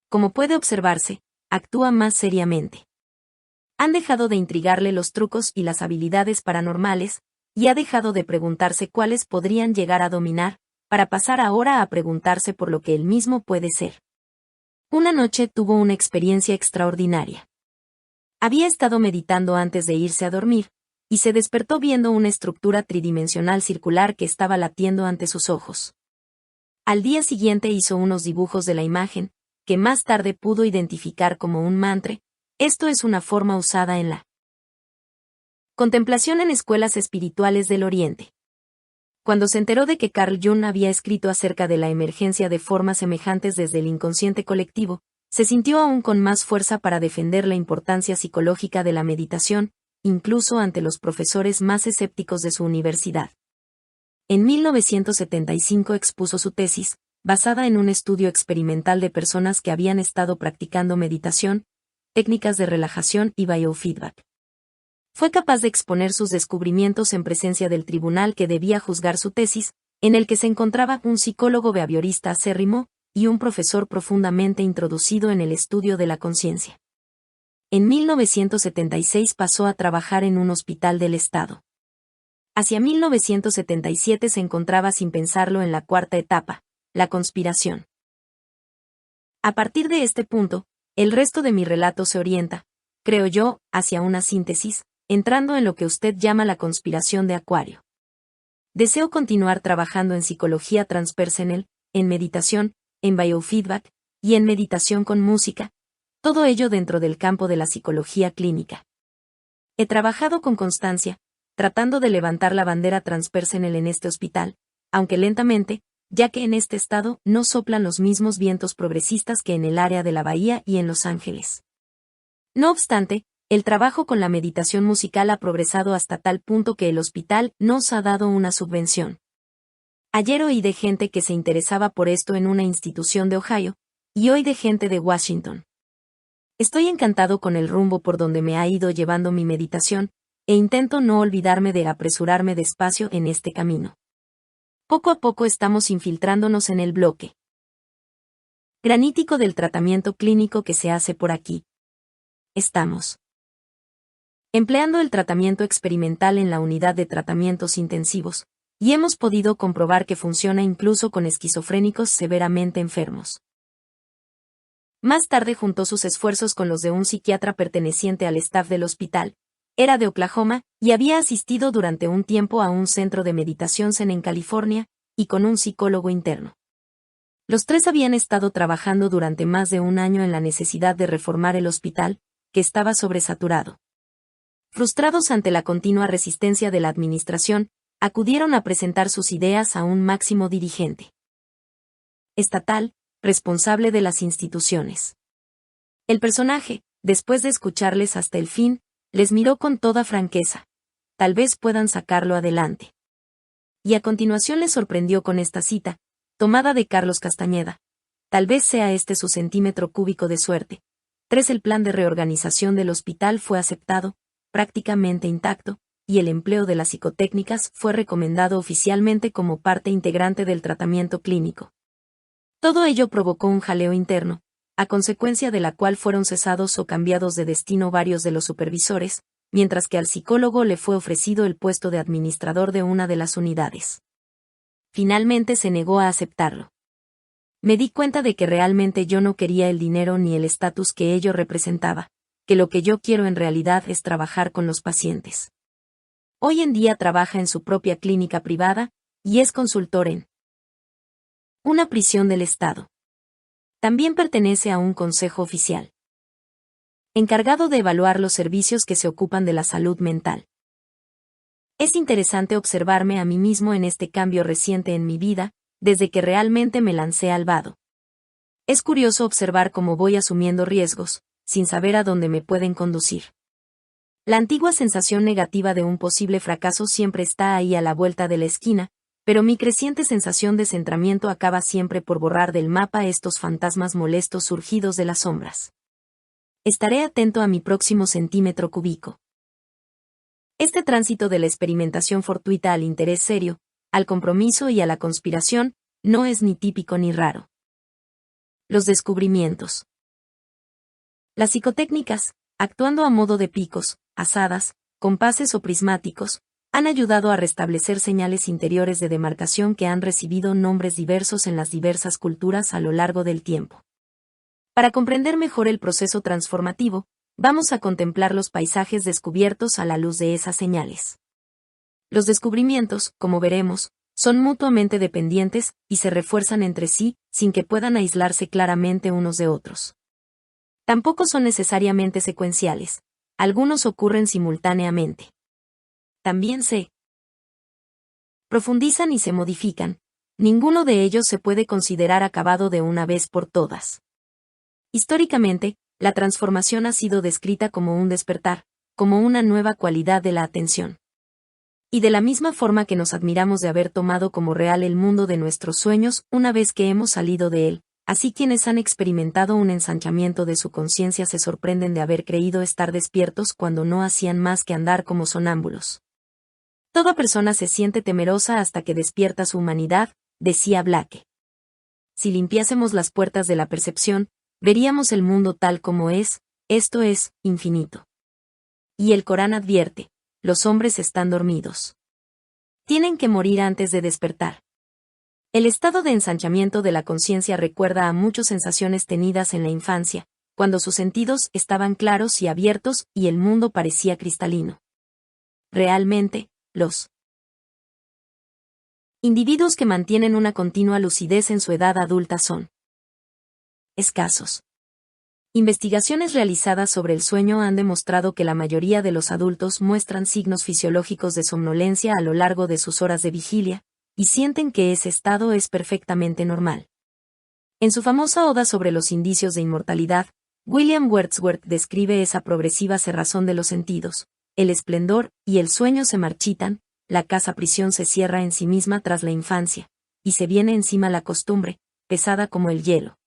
Como puede observarse, actúa más seriamente. Han dejado de intrigarle los trucos y las habilidades paranormales, y ha dejado de preguntarse cuáles podrían llegar a dominar, para pasar ahora a preguntarse por lo que él mismo puede ser. Una noche tuvo una experiencia extraordinaria. Había estado meditando antes de irse a dormir, y se despertó viendo una estructura tridimensional circular que estaba latiendo ante sus ojos. Al día siguiente hizo unos dibujos de la imagen, que más tarde pudo identificar como un mantra. Esto es una forma usada en la contemplación en escuelas espirituales del Oriente. Cuando se enteró de que Carl Jung había escrito acerca de la emergencia de formas semejantes desde el inconsciente colectivo, se sintió aún con más fuerza para defender la importancia psicológica de la meditación, incluso ante los profesores más escépticos de su universidad. En 1975 expuso su tesis, basada en un estudio experimental de personas que habían estado practicando meditación, técnicas de relajación y biofeedback. Fue capaz de exponer sus descubrimientos en presencia del tribunal que debía juzgar su tesis, en el que se encontraba un psicólogo behaviorista acérrimo y un profesor profundamente introducido en el estudio de la conciencia. En 1976 pasó a trabajar en un hospital del estado. Hacia 1977 se encontraba sin pensarlo en la cuarta etapa, la conspiración. A partir de este punto, el resto de mi relato se orienta, creo yo, hacia una síntesis, entrando en lo que usted llama la conspiración de Acuario. Deseo continuar trabajando en psicología transpersonal, en meditación, en biofeedback, y en meditación con música, todo ello dentro del campo de la psicología clínica. He trabajado con constancia, tratando de levantar la bandera transpersonal en este hospital, aunque lentamente, ya que en este estado no soplan los mismos vientos progresistas que en el área de la Bahía y en Los Ángeles. No obstante, el trabajo con la meditación musical ha progresado hasta tal punto que el hospital nos ha dado una subvención. Ayer oí de gente que se interesaba por esto en una institución de Ohio, y hoy de gente de Washington. Estoy encantado con el rumbo por donde me ha ido llevando mi meditación, e intento no olvidarme de apresurarme despacio en este camino. Poco a poco estamos infiltrándonos en el bloque granítico del tratamiento clínico que se hace por aquí. Estamos empleando el tratamiento experimental en la unidad de tratamientos intensivos, y hemos podido comprobar que funciona incluso con esquizofrénicos severamente enfermos. Más tarde juntó sus esfuerzos con los de un psiquiatra perteneciente al staff del hospital, era de Oklahoma, y había asistido durante un tiempo a un centro de meditación zen en California, y con un psicólogo interno. Los tres habían estado trabajando durante más de un año en la necesidad de reformar el hospital, que estaba sobresaturado. Frustrados ante la continua resistencia de la administración, acudieron a presentar sus ideas a un máximo dirigente estatal, responsable de las instituciones. El personaje, después de escucharles hasta el fin, les miró con toda franqueza. Tal vez puedan sacarlo adelante. Y a continuación les sorprendió con esta cita, tomada de Carlos Castañeda. Tal vez sea este su centímetro cúbico de suerte. 3. El plan de reorganización del hospital fue aceptado, prácticamente intacto, y el empleo de las psicotécnicas fue recomendado oficialmente como parte integrante del tratamiento clínico. Todo ello provocó un jaleo interno, a consecuencia de la cual fueron cesados o cambiados de destino varios de los supervisores, mientras que al psicólogo le fue ofrecido el puesto de administrador de una de las unidades. Finalmente se negó a aceptarlo. Me di cuenta de que realmente yo no quería el dinero ni el estatus que ello representaba, que lo que yo quiero en realidad es trabajar con los pacientes. Hoy en día trabaja en su propia clínica privada, y es consultor en una prisión del Estado. También pertenece a un consejo oficial, encargado de evaluar los servicios que se ocupan de la salud mental. Es interesante observarme a mí mismo en este cambio reciente en mi vida, desde que realmente me lancé al vado. Es curioso observar cómo voy asumiendo riesgos, sin saber a dónde me pueden conducir. La antigua sensación negativa de un posible fracaso siempre está ahí a la vuelta de la esquina, pero mi creciente sensación de centramiento acaba siempre por borrar del mapa estos fantasmas molestos surgidos de las sombras. Estaré atento a mi próximo centímetro cúbico. Este tránsito de la experimentación fortuita al interés serio, al compromiso y a la conspiración, no es ni típico ni raro. Los descubrimientos. Las psicotécnicas, actuando a modo de picos, azadas, compases o prismáticos, han ayudado a restablecer señales interiores de demarcación que han recibido nombres diversos en las diversas culturas a lo largo del tiempo. Para comprender mejor el proceso transformativo, vamos a contemplar los paisajes descubiertos a la luz de esas señales. Los descubrimientos, como veremos, son mutuamente dependientes y se refuerzan entre sí, sin que puedan aislarse claramente unos de otros. Tampoco son necesariamente secuenciales, algunos ocurren simultáneamente. También se profundizan y se modifican, ninguno de ellos se puede considerar acabado de una vez por todas. Históricamente, la transformación ha sido descrita como un despertar, como una nueva cualidad de la atención. Y de la misma forma que nos admiramos de haber tomado como real el mundo de nuestros sueños una vez que hemos salido de él, así quienes han experimentado un ensanchamiento de su conciencia se sorprenden de haber creído estar despiertos cuando no hacían más que andar como sonámbulos. Toda persona se siente temerosa hasta que despierta su humanidad, decía Blake. Si limpiásemos las puertas de la percepción, veríamos el mundo tal como es, esto es, infinito. Y el Corán advierte, los hombres están dormidos. Tienen que morir antes de despertar. El estado de ensanchamiento de la conciencia recuerda a muchas sensaciones tenidas en la infancia, cuando sus sentidos estaban claros y abiertos y el mundo parecía cristalino. Realmente, los individuos que mantienen una continua lucidez en su edad adulta son escasos. Investigaciones realizadas sobre el sueño han demostrado que la mayoría de los adultos muestran signos fisiológicos de somnolencia a lo largo de sus horas de vigilia, y sienten que ese estado es perfectamente normal. En su famosa oda sobre los indicios de inmortalidad, William Wordsworth describe esa progresiva cerrazón de los sentidos, el esplendor y el sueño se marchitan, la casa-prisión se cierra en sí misma tras la infancia, y se viene encima la costumbre, pesada como el hielo.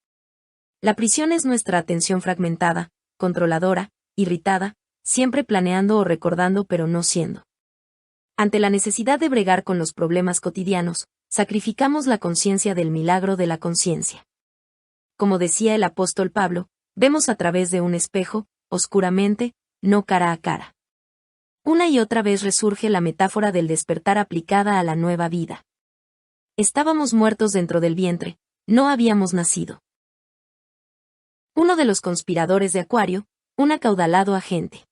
La prisión es nuestra atención fragmentada, controladora, irritada, siempre planeando o recordando pero no siendo. Ante la necesidad de bregar con los problemas cotidianos, sacrificamos la conciencia del milagro de la conciencia. Como decía el apóstol Pablo, vemos a través de un espejo, oscuramente, no cara a cara. Una y otra vez resurge la metáfora del despertar aplicada a la nueva vida. Estábamos muertos dentro del vientre, no habíamos nacido. Uno de los conspiradores de Acuario, un acaudalado agente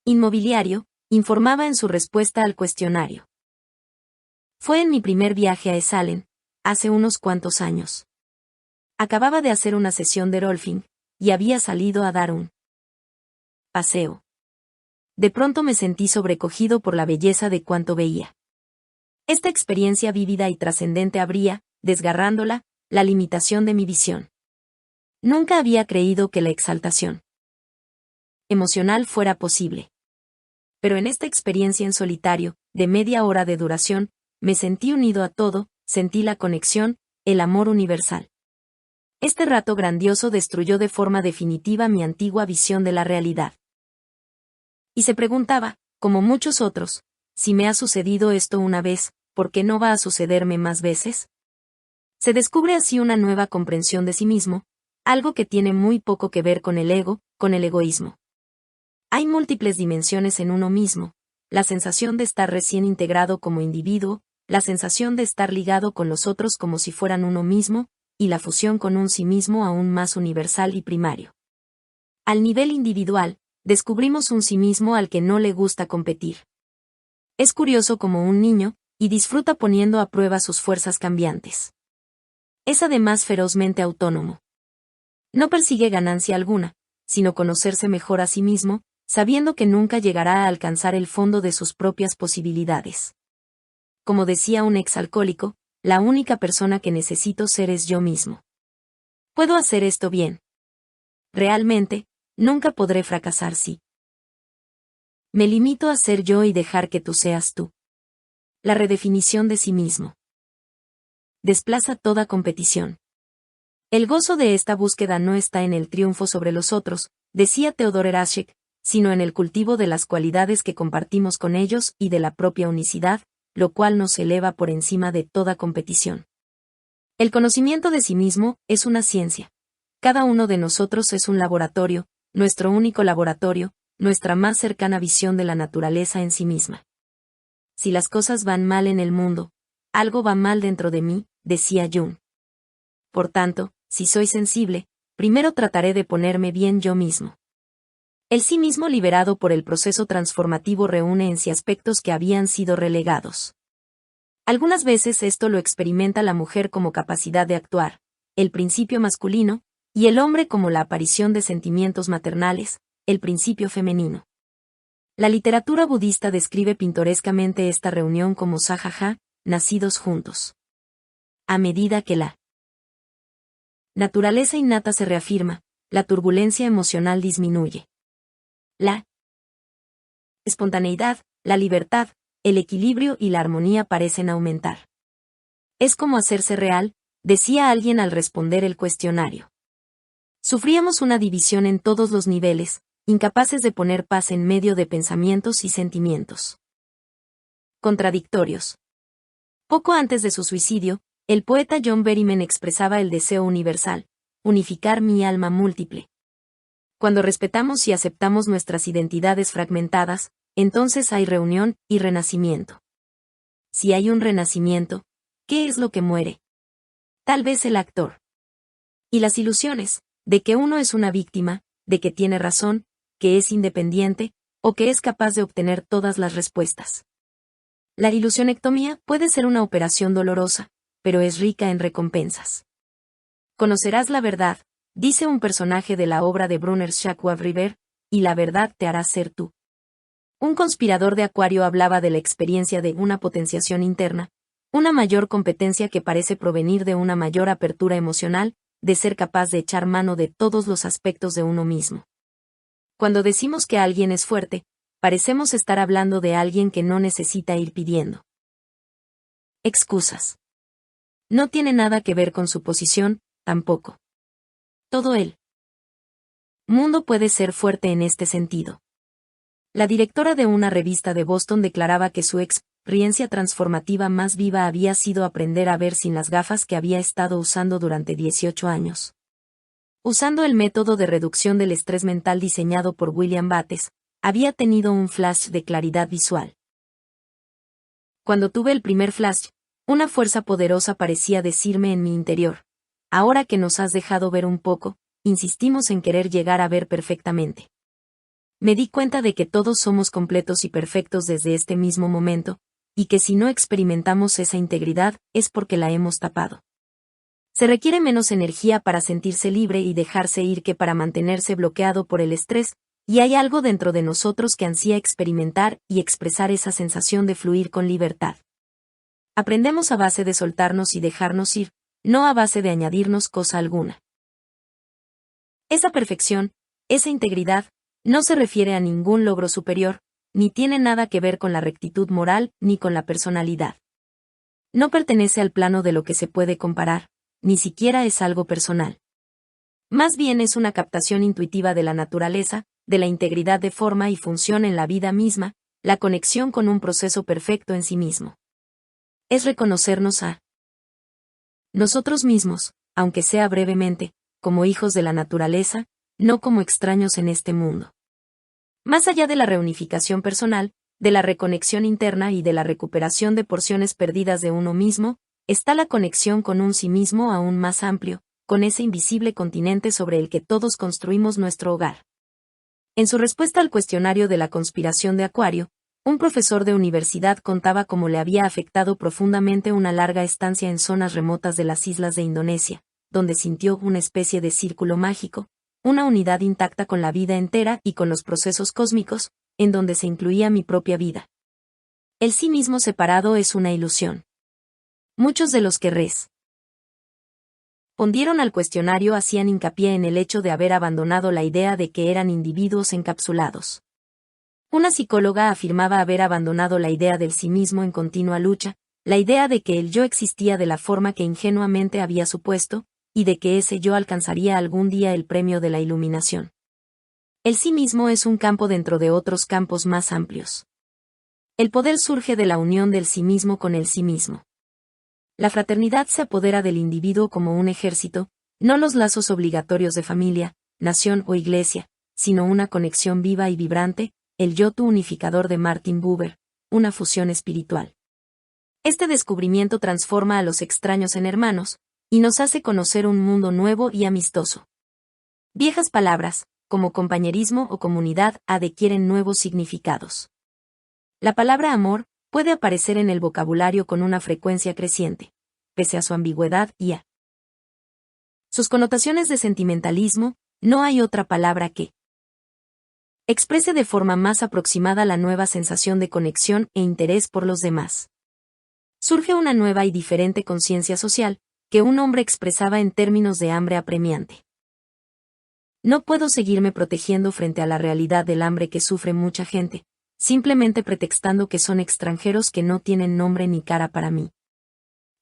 inmobiliario, informaba en su respuesta al cuestionario. Fue en mi primer viaje a Esalen, hace unos cuantos años. Acababa de hacer una sesión de Rolfing, y había salido a dar un paseo. de pronto me sentí sobrecogido por la belleza de cuanto veía. Esta experiencia vívida y trascendente abría, desgarrándola, la limitación de mi visión. Nunca había creído que la exaltación emocional fuera posible. Pero en esta experiencia en solitario, de media hora de duración, me sentí unido a todo, sentí la conexión, el amor universal. Este rato grandioso destruyó de forma definitiva mi antigua visión de la realidad. Y se preguntaba, como muchos otros, si me ha sucedido esto una vez, ¿por qué no va a sucederme más veces? Se descubre así una nueva comprensión de sí mismo, algo que tiene muy poco que ver con el ego, con el egoísmo. Hay múltiples dimensiones en uno mismo, la sensación de estar recién integrado como individuo, la sensación de estar ligado con los otros como si fueran uno mismo, y la fusión con un sí mismo aún más universal y primario. Al nivel individual, descubrimos un sí mismo al que no le gusta competir. Es curioso como un niño, y disfruta poniendo a prueba sus fuerzas cambiantes. Es además ferozmente autónomo. No persigue ganancia alguna, sino conocerse mejor a sí mismo, sabiendo que nunca llegará a alcanzar el fondo de sus propias posibilidades. Como decía un exalcohólico, la única persona que necesito ser es yo mismo. ¿Puedo hacer esto bien? Realmente, nunca podré fracasar si me limito a ser yo y dejar que tú seas tú. La redefinición de sí mismo desplaza toda competición. El gozo de esta búsqueda no está en el triunfo sobre los otros, decía Theodor Herzog, sino en el cultivo de las cualidades que compartimos con ellos y de la propia unicidad, lo cual nos eleva por encima de toda competición. El conocimiento de sí mismo es una ciencia. Cada uno de nosotros es un laboratorio, nuestro único laboratorio, nuestra más cercana visión de la naturaleza en sí misma. Si las cosas van mal en el mundo, algo va mal dentro de mí, decía Jung. Por tanto, si soy sensible, primero trataré de ponerme bien yo mismo. El sí mismo liberado por el proceso transformativo reúne en sí aspectos que habían sido relegados. Algunas veces esto lo experimenta la mujer como capacidad de actuar, el principio masculino, y el hombre como la aparición de sentimientos maternales, el principio femenino. La literatura budista describe pintorescamente esta reunión como sahaja, nacidos juntos. A medida que la naturaleza innata se reafirma, la turbulencia emocional disminuye. La espontaneidad, la libertad, el equilibrio y la armonía parecen aumentar. Es como hacerse real, decía alguien al responder el cuestionario. Sufríamos una división en todos los niveles, incapaces de poner paz en medio de pensamientos y sentimientos contradictorios. Poco antes de su suicidio, el poeta John Berryman expresaba el deseo universal, unificar mi alma múltiple. Cuando respetamos y aceptamos nuestras identidades fragmentadas, entonces hay reunión y renacimiento. Si hay un renacimiento, ¿qué es lo que muere? Tal vez el actor. Y las ilusiones, de que uno es una víctima, de que tiene razón, que es independiente, o que es capaz de obtener todas las respuestas. La ilusionectomía puede ser una operación dolorosa, pero es rica en recompensas. Conocerás la verdad, dice un personaje de la obra de Brunner Jacques River, y la verdad te hará ser tú. Un conspirador de Acuario hablaba de la experiencia de una potenciación interna, una mayor competencia que parece provenir de una mayor apertura emocional, de ser capaz de echar mano de todos los aspectos de uno mismo. Cuando decimos que alguien es fuerte, parecemos estar hablando de alguien que no necesita ir pidiendo excusas. No tiene nada que ver con su posición, tampoco. Todo el mundo puede ser fuerte en este sentido. La directora de una revista de Boston declaraba que su experiencia transformativa más viva había sido aprender a ver sin las gafas que había estado usando durante 18 años. Usando el método de reducción del estrés mental diseñado por William Bates, había tenido un flash de claridad visual. Cuando tuve el primer flash, una fuerza poderosa parecía decirme en mi interior: ahora que nos has dejado ver un poco, insistimos en querer llegar a ver perfectamente. Me di cuenta de que todos somos completos y perfectos desde este mismo momento, y que si no experimentamos esa integridad, es porque la hemos tapado. Se requiere menos energía para sentirse libre y dejarse ir que para mantenerse bloqueado por el estrés, y hay algo dentro de nosotros que ansía experimentar y expresar esa sensación de fluir con libertad. Aprendemos a base de soltarnos y dejarnos ir, no a base de añadirnos cosa alguna. Esa perfección, esa integridad, no se refiere a ningún logro superior, ni tiene nada que ver con la rectitud moral ni con la personalidad. No pertenece al plano de lo que se puede comparar, ni siquiera es algo personal. Más bien es una captación intuitiva de la naturaleza, de la integridad de forma y función en la vida misma, la conexión con un proceso perfecto en sí mismo. Es reconocernos a nosotros mismos, aunque sea brevemente, como hijos de la naturaleza, no como extraños en este mundo. Más allá de la reunificación personal, de la reconexión interna y de la recuperación de porciones perdidas de uno mismo, está la conexión con un sí mismo aún más amplio, con ese invisible continente sobre el que todos construimos nuestro hogar. En su respuesta al cuestionario de la conspiración de Acuario, un profesor de universidad contaba cómo le había afectado profundamente una larga estancia en zonas remotas de las islas de Indonesia, donde sintió una especie de círculo mágico, una unidad intacta con la vida entera y con los procesos cósmicos, en donde se incluía mi propia vida. El sí mismo separado es una ilusión. Muchos de los que respondieron al cuestionario hacían hincapié en el hecho de haber abandonado la idea de que eran individuos encapsulados. Una psicóloga afirmaba haber abandonado la idea del sí mismo en continua lucha, la idea de que el yo existía de la forma que ingenuamente había supuesto, y de que ese yo alcanzaría algún día el premio de la iluminación. El sí mismo es un campo dentro de otros campos más amplios. El poder surge de la unión del sí mismo con el sí mismo. La fraternidad se apodera del individuo como un ejército, no los lazos obligatorios de familia, nación o iglesia, sino una conexión viva y vibrante, el yo-tú unificador de Martin Buber, una fusión espiritual. Este descubrimiento transforma a los extraños en hermanos, y nos hace conocer un mundo nuevo y amistoso. Viejas palabras, como compañerismo o comunidad, adquieren nuevos significados. La palabra amor puede aparecer en el vocabulario con una frecuencia creciente, pese a su ambigüedad y a sus connotaciones de sentimentalismo, no hay otra palabra que exprese de forma más aproximada la nueva sensación de conexión e interés por los demás. Surge una nueva y diferente conciencia social, que un hombre expresaba en términos de hambre apremiante. No puedo seguirme protegiendo frente a la realidad del hambre que sufre mucha gente, simplemente pretextando que son extranjeros que no tienen nombre ni cara para mí.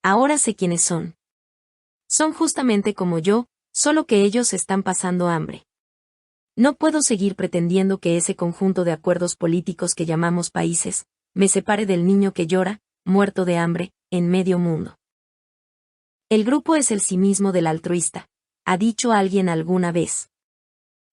Ahora sé quiénes son. Son justamente como yo, solo que ellos están pasando hambre. No puedo seguir pretendiendo que ese conjunto de acuerdos políticos que llamamos países, me separe del niño que llora, muerto de hambre, en medio mundo. El grupo es el sí mismo del altruista, ha dicho alguien alguna vez.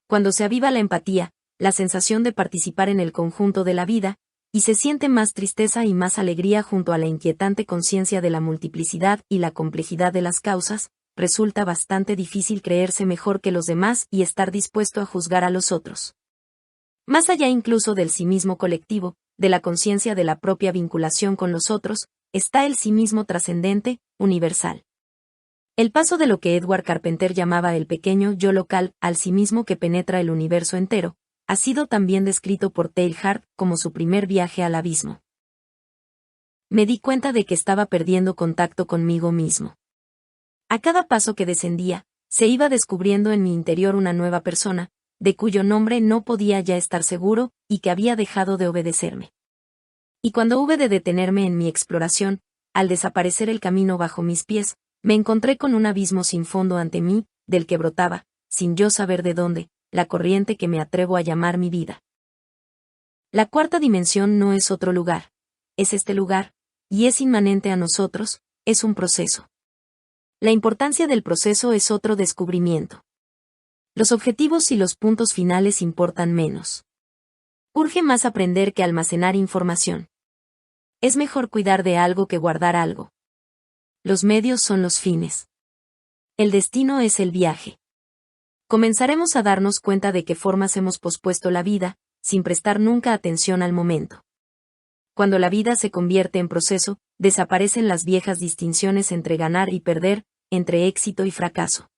Cuando se aviva la empatía, la sensación de participar en el conjunto de la vida, y se siente más tristeza y más alegría junto a la inquietante conciencia de la multiplicidad y la complejidad de las causas, resulta bastante difícil creerse mejor que los demás y estar dispuesto a juzgar a los otros. Más allá incluso del sí mismo colectivo, de la conciencia de la propia vinculación con los otros, está el sí mismo trascendente, universal. El paso de lo que Edward Carpenter llamaba el pequeño yo local al sí mismo que penetra el universo entero, ha sido también descrito por Teilhard como su primer viaje al abismo. Me di cuenta de que estaba perdiendo contacto conmigo mismo. A cada paso que descendía, se iba descubriendo en mi interior una nueva persona, de cuyo nombre no podía ya estar seguro, y que había dejado de obedecerme. Y cuando hube de detenerme en mi exploración, al desaparecer el camino bajo mis pies, me encontré con un abismo sin fondo ante mí, del que brotaba, sin yo saber de dónde, la corriente que me atrevo a llamar mi vida. La cuarta dimensión no es otro lugar, es este lugar, y es inmanente a nosotros, es un proceso. La importancia del proceso es otro descubrimiento. Los objetivos y los puntos finales importan menos. Urge más aprender que almacenar información. Es mejor cuidar de algo que guardar algo. Los medios son los fines. El destino es el viaje. Comenzaremos a darnos cuenta de qué formas hemos pospuesto la vida, sin prestar nunca atención al momento. Cuando la vida se convierte en proceso, desaparecen las viejas distinciones entre ganar y perder, entre éxito y fracaso.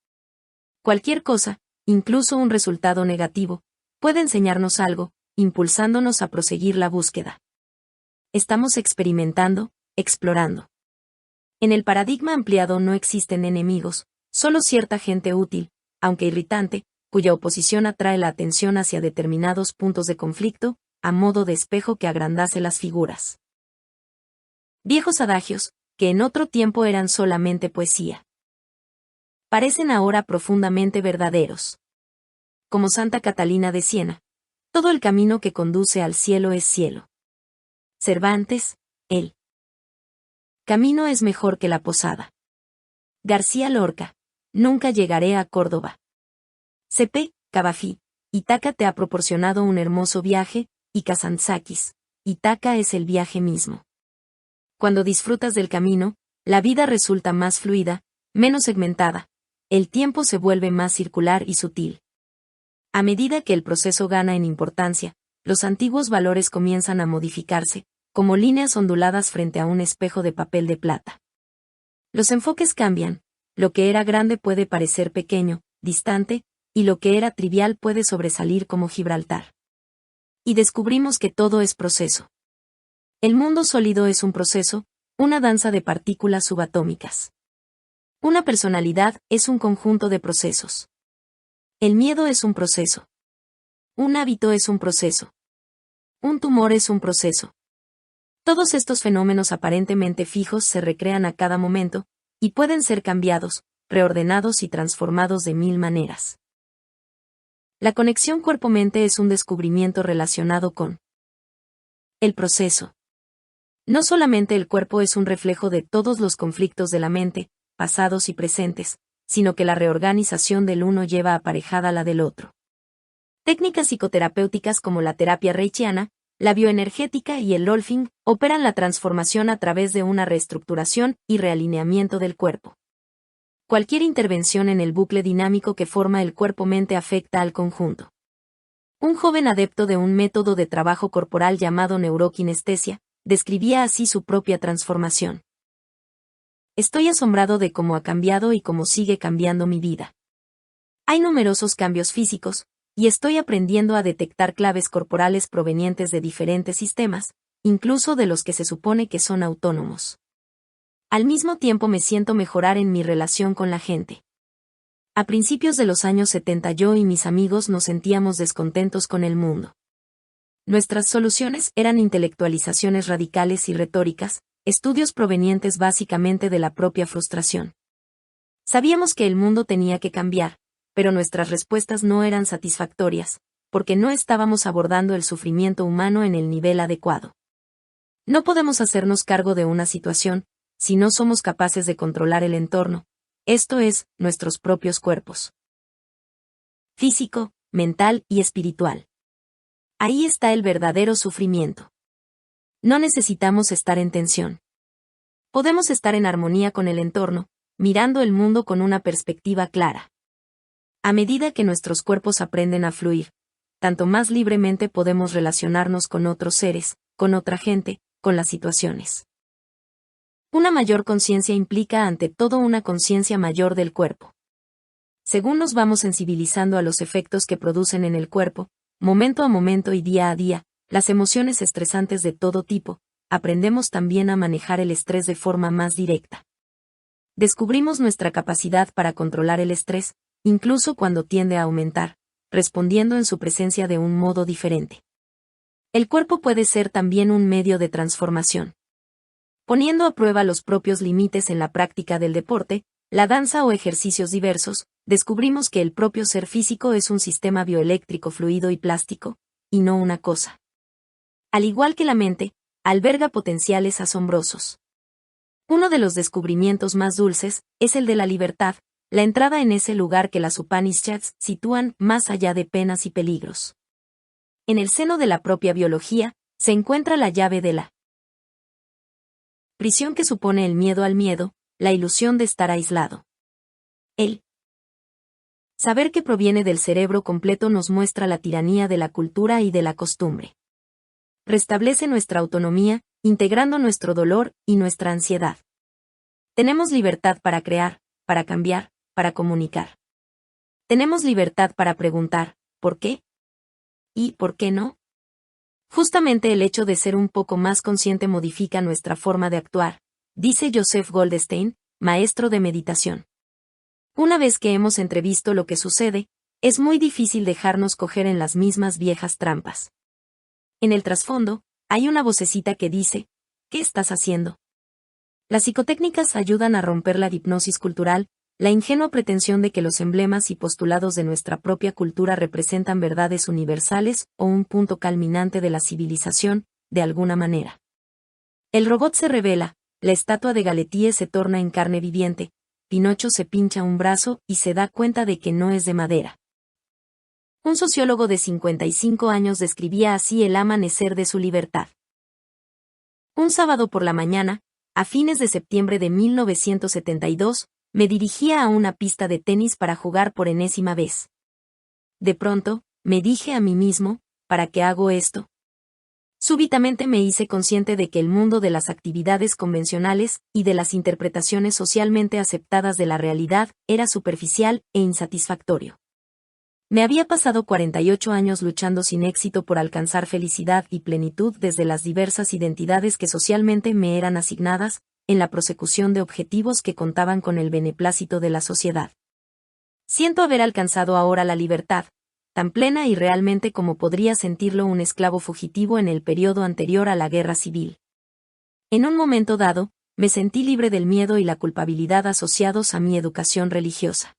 Cualquier cosa, incluso un resultado negativo, puede enseñarnos algo, impulsándonos a proseguir la búsqueda. Estamos experimentando, explorando. En el paradigma ampliado no existen enemigos, solo cierta gente útil, aunque irritante, cuya oposición atrae la atención hacia determinados puntos de conflicto, a modo de espejo que agrandase las figuras. Viejos adagios, que en otro tiempo eran solamente poesía, parecen ahora profundamente verdaderos. Como Santa Catalina de Siena, todo el camino que conduce al cielo es cielo. Cervantes, el camino es mejor que la posada. García Lorca, nunca llegaré a Córdoba. C.P. Cavafy, Ítaca te ha proporcionado un hermoso viaje, y Kazantzakis, Ítaca es el viaje mismo. Cuando disfrutas del camino, la vida resulta más fluida, menos segmentada, el tiempo se vuelve más circular y sutil. A medida que el proceso gana en importancia, los antiguos valores comienzan a modificarse, como líneas onduladas frente a un espejo de papel de plata. Los enfoques cambian, lo que era grande puede parecer pequeño, distante, y lo que era trivial puede sobresalir como Gibraltar. Y descubrimos que todo es proceso. El mundo sólido es un proceso, una danza de partículas subatómicas. Una personalidad es un conjunto de procesos. El miedo es un proceso. Un hábito es un proceso. Un tumor es un proceso. Todos estos fenómenos aparentemente fijos se recrean a cada momento, y pueden ser cambiados, reordenados y transformados de mil maneras. La conexión cuerpo-mente es un descubrimiento relacionado con el proceso. No solamente el cuerpo es un reflejo de todos los conflictos de la mente, pasados y presentes, sino que la reorganización del uno lleva aparejada la del otro. Técnicas psicoterapéuticas como la terapia reichiana, la bioenergética y el Lolfing operan la transformación a través de una reestructuración y realineamiento del cuerpo. Cualquier intervención en el bucle dinámico que forma el cuerpo-mente afecta al conjunto. Un joven adepto de un método de trabajo corporal llamado neurokinestesia, describía así su propia transformación. Estoy asombrado de cómo ha cambiado y cómo sigue cambiando mi vida. Hay numerosos cambios físicos, y estoy aprendiendo a detectar claves corporales provenientes de diferentes sistemas, incluso de los que se supone que son autónomos. Al mismo tiempo me siento mejorar en mi relación con la gente. A principios de los años 70 yo y mis amigos nos sentíamos descontentos con el mundo. Nuestras soluciones eran intelectualizaciones radicales y retóricas, estudios provenientes básicamente de la propia frustración. Sabíamos que el mundo tenía que cambiar, pero nuestras respuestas no eran satisfactorias, porque no estábamos abordando el sufrimiento humano en el nivel adecuado. No podemos hacernos cargo de una situación, si no somos capaces de controlar el entorno, esto es, nuestros propios cuerpos. Físico, mental y espiritual. Ahí está el verdadero sufrimiento. No necesitamos estar en tensión. Podemos estar en armonía con el entorno, mirando el mundo con una perspectiva clara. A medida que nuestros cuerpos aprenden a fluir, tanto más libremente podemos relacionarnos con otros seres, con otra gente, con las situaciones. Una mayor conciencia implica ante todo una conciencia mayor del cuerpo. Según nos vamos sensibilizando a los efectos que producen en el cuerpo, momento a momento y día a día, las emociones estresantes de todo tipo, aprendemos también a manejar el estrés de forma más directa. Descubrimos nuestra capacidad para controlar el estrés, incluso cuando tiende a aumentar, respondiendo en su presencia de un modo diferente. El cuerpo puede ser también un medio de transformación. Poniendo a prueba los propios límites en la práctica del deporte, la danza o ejercicios diversos, descubrimos que el propio ser físico es un sistema bioeléctrico fluido y plástico, y no una cosa. Al igual que la mente, alberga potenciales asombrosos. Uno de los descubrimientos más dulces es el de la libertad, la entrada en ese lugar que las Upanishads sitúan más allá de penas y peligros. En el seno de la propia biología, se encuentra la llave de la prisión que supone el miedo al miedo, la ilusión de estar aislado. El saber que proviene del cerebro completo nos muestra la tiranía de la cultura y de la costumbre. Restablece nuestra autonomía, integrando nuestro dolor y nuestra ansiedad. Tenemos libertad para crear, para cambiar, para comunicar. Tenemos libertad para preguntar, ¿por qué? Y, ¿por qué no? Justamente el hecho de ser un poco más consciente modifica nuestra forma de actuar, dice Joseph Goldstein, maestro de meditación. Una vez que hemos entrevisto lo que sucede, es muy difícil dejarnos coger en las mismas viejas trampas. En el trasfondo, hay una vocecita que dice, ¿qué estás haciendo? Las psicotécnicas ayudan a romper la hipnosis cultural, la ingenua pretensión de que los emblemas y postulados de nuestra propia cultura representan verdades universales o un punto culminante de la civilización, de alguna manera. El robot se revela, la estatua de Galetie se torna en carne viviente, Pinocho se pincha un brazo y se da cuenta de que no es de madera. Un sociólogo de 55 años describía así el amanecer de su libertad. Un sábado por la mañana, a fines de septiembre de 1972, me dirigía a una pista de tenis para jugar por enésima vez. De pronto, me dije a mí mismo, ¿para qué hago esto? Súbitamente me hice consciente de que el mundo de las actividades convencionales y de las interpretaciones socialmente aceptadas de la realidad era superficial e insatisfactorio. Me había pasado 48 años luchando sin éxito por alcanzar felicidad y plenitud desde las diversas identidades que socialmente me eran asignadas, en la prosecución de objetivos que contaban con el beneplácito de la sociedad. Siento haber alcanzado ahora la libertad, tan plena y realmente como podría sentirlo un esclavo fugitivo en el periodo anterior a la guerra civil. En un momento dado, me sentí libre del miedo y la culpabilidad asociados a mi educación religiosa.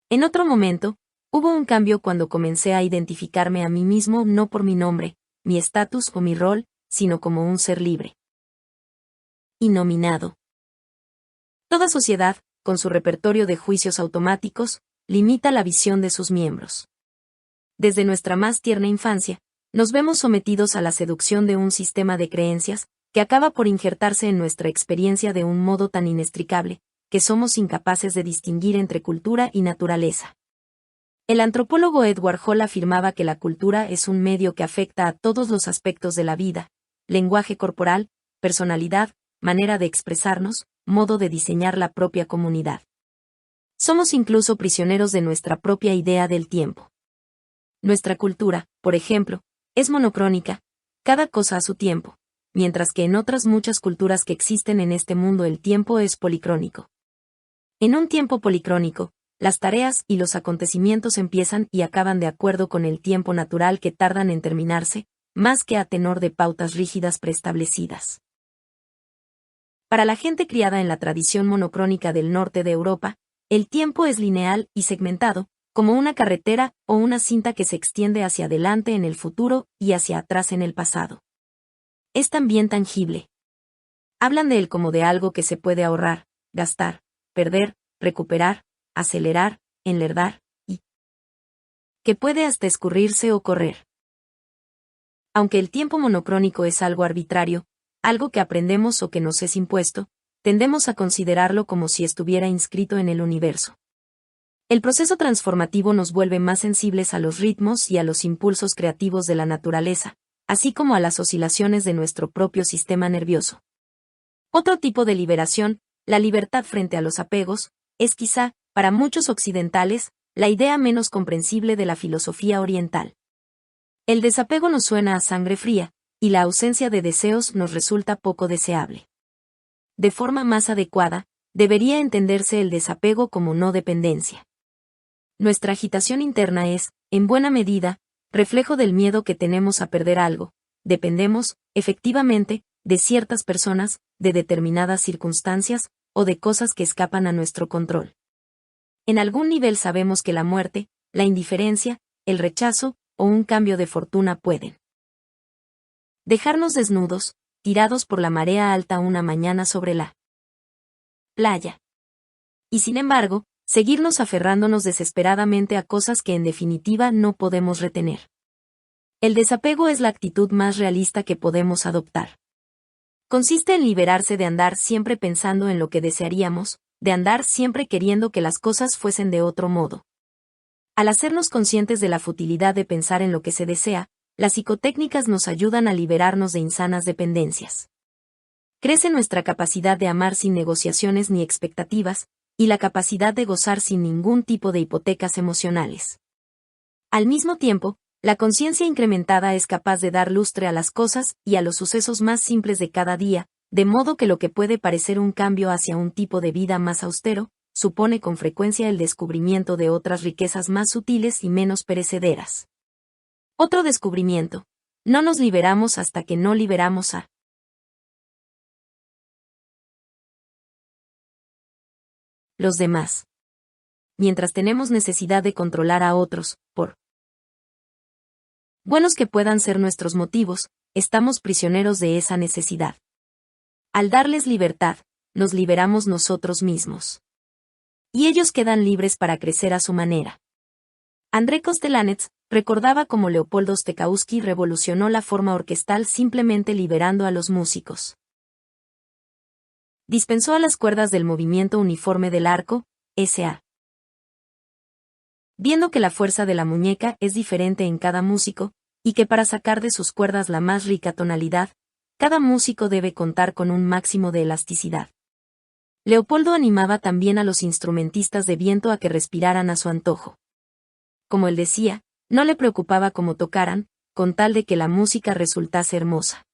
En otro momento, hubo un cambio cuando comencé a identificarme a mí mismo no por mi nombre, mi estatus o mi rol, sino como un ser libre. Innominado. Toda sociedad, con su repertorio de juicios automáticos, limita la visión de sus miembros. Desde nuestra más tierna infancia, nos vemos sometidos a la seducción de un sistema de creencias, que acaba por injertarse en nuestra experiencia de un modo tan inextricable, que somos incapaces de distinguir entre cultura y naturaleza. El antropólogo Edward Hall afirmaba que la cultura es un medio que afecta a todos los aspectos de la vida: lenguaje corporal, personalidad, manera de expresarnos, modo de diseñar la propia comunidad. Somos incluso prisioneros de nuestra propia idea del tiempo. Nuestra cultura, por ejemplo, es monocrónica, cada cosa a su tiempo, mientras que en otras muchas culturas que existen en este mundo el tiempo es policrónico. En un tiempo policrónico, las tareas y los acontecimientos empiezan y acaban de acuerdo con el tiempo natural que tardan en terminarse, más que a tenor de pautas rígidas preestablecidas. Para la gente criada en la tradición monocrónica del norte de Europa, el tiempo es lineal y segmentado, como una carretera o una cinta que se extiende hacia adelante en el futuro y hacia atrás en el pasado. Es también tangible. Hablan de él como de algo que se puede ahorrar, gastar, perder, recuperar, acelerar, enlerdar, y que puede hasta escurrirse o correr. Aunque el tiempo monocrónico es algo arbitrario, algo que aprendemos o que nos es impuesto, tendemos a considerarlo como si estuviera inscrito en el universo. El proceso transformativo nos vuelve más sensibles a los ritmos y a los impulsos creativos de la naturaleza, así como a las oscilaciones de nuestro propio sistema nervioso. Otro tipo de liberación, la libertad frente a los apegos, es quizá, para muchos occidentales, la idea menos comprensible de la filosofía oriental. El desapego nos suena a sangre fría, y la ausencia de deseos nos resulta poco deseable. De forma más adecuada, debería entenderse el desapego como no dependencia. Nuestra agitación interna es, en buena medida, reflejo del miedo que tenemos a perder algo. Dependemos, efectivamente, de ciertas personas, de determinadas circunstancias, o de cosas que escapan a nuestro control. En algún nivel sabemos que la muerte, la indiferencia, el rechazo, o un cambio de fortuna pueden dejarnos desnudos, tirados por la marea alta una mañana sobre la playa. Y sin embargo, seguirnos aferrándonos desesperadamente a cosas que en definitiva no podemos retener. El desapego es la actitud más realista que podemos adoptar. Consiste en liberarse de andar siempre pensando en lo que desearíamos, de andar siempre queriendo que las cosas fuesen de otro modo. Al hacernos conscientes de la futilidad de pensar en lo que se desea, las psicotécnicas nos ayudan a liberarnos de insanas dependencias. Crece nuestra capacidad de amar sin negociaciones ni expectativas, y la capacidad de gozar sin ningún tipo de hipotecas emocionales. Al mismo tiempo, La conciencia incrementada es capaz de dar lustre a las cosas y a los sucesos más simples de cada día, de modo que lo que puede parecer un cambio hacia un tipo de vida más austero, supone con frecuencia el descubrimiento de otras riquezas más sutiles y menos perecederas. Otro descubrimiento. No nos liberamos hasta que no liberamos a los demás. Mientras tenemos necesidad de controlar a otros, por buenos que puedan ser nuestros motivos, estamos prisioneros de esa necesidad. Al darles libertad, nos liberamos nosotros mismos. Y ellos quedan libres para crecer a su manera. André Kostelanetz recordaba cómo Leopoldo Stokowski revolucionó la forma orquestal simplemente liberando a los músicos. Dispensó a las cuerdas del movimiento uniforme del arco, S.A. Viendo que la fuerza de la muñeca es diferente en cada músico, y que para sacar de sus cuerdas la más rica tonalidad, cada músico debe contar con un máximo de elasticidad. Leopoldo animaba también a los instrumentistas de viento a que respiraran a su antojo. Como él decía, no le preocupaba cómo tocaran, con tal de que la música resultase hermosa.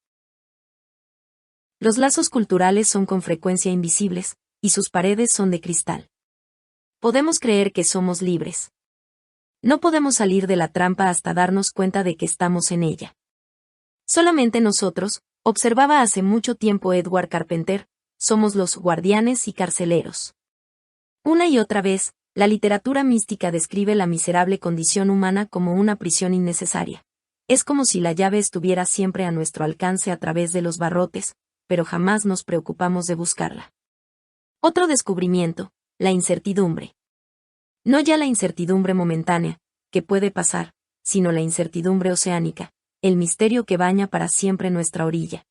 Los lazos culturales son con frecuencia invisibles, y sus paredes son de cristal. Podemos creer que somos libres. No podemos salir de la trampa hasta darnos cuenta de que estamos en ella. Solamente nosotros, observaba hace mucho tiempo Edward Carpenter, somos los guardianes y carceleros. Una y otra vez, la literatura mística describe la miserable condición humana como una prisión innecesaria. Es como si la llave estuviera siempre a nuestro alcance a través de los barrotes, pero jamás nos preocupamos de buscarla. Otro descubrimiento, la incertidumbre. No ya la incertidumbre momentánea, que puede pasar, sino la incertidumbre oceánica, el misterio que baña para siempre nuestra orilla.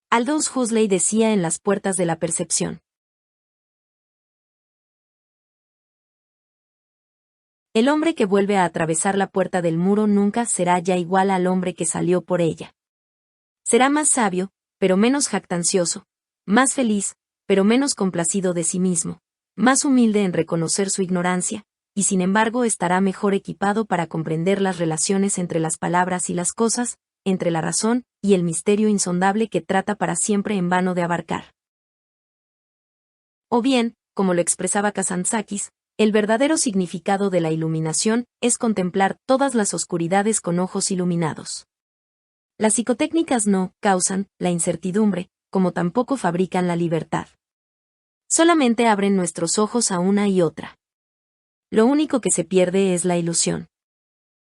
Aldous Huxley decía en Las puertas de la percepción. El hombre que vuelve a atravesar la puerta del muro nunca será ya igual al hombre que salió por ella. Será más sabio, pero menos jactancioso, más feliz, pero menos complacido de sí mismo, más humilde en reconocer su ignorancia, y sin embargo estará mejor equipado para comprender las relaciones entre las palabras y las cosas, entre la razón y el misterio insondable que trata para siempre en vano de abarcar. O bien, como lo expresaba Kazantzakis, el verdadero significado de la iluminación es contemplar todas las oscuridades con ojos iluminados. Las psicotécnicas no causan la incertidumbre, como tampoco fabrican la libertad. Solamente abren nuestros ojos a una y otra. Lo único que se pierde es la ilusión.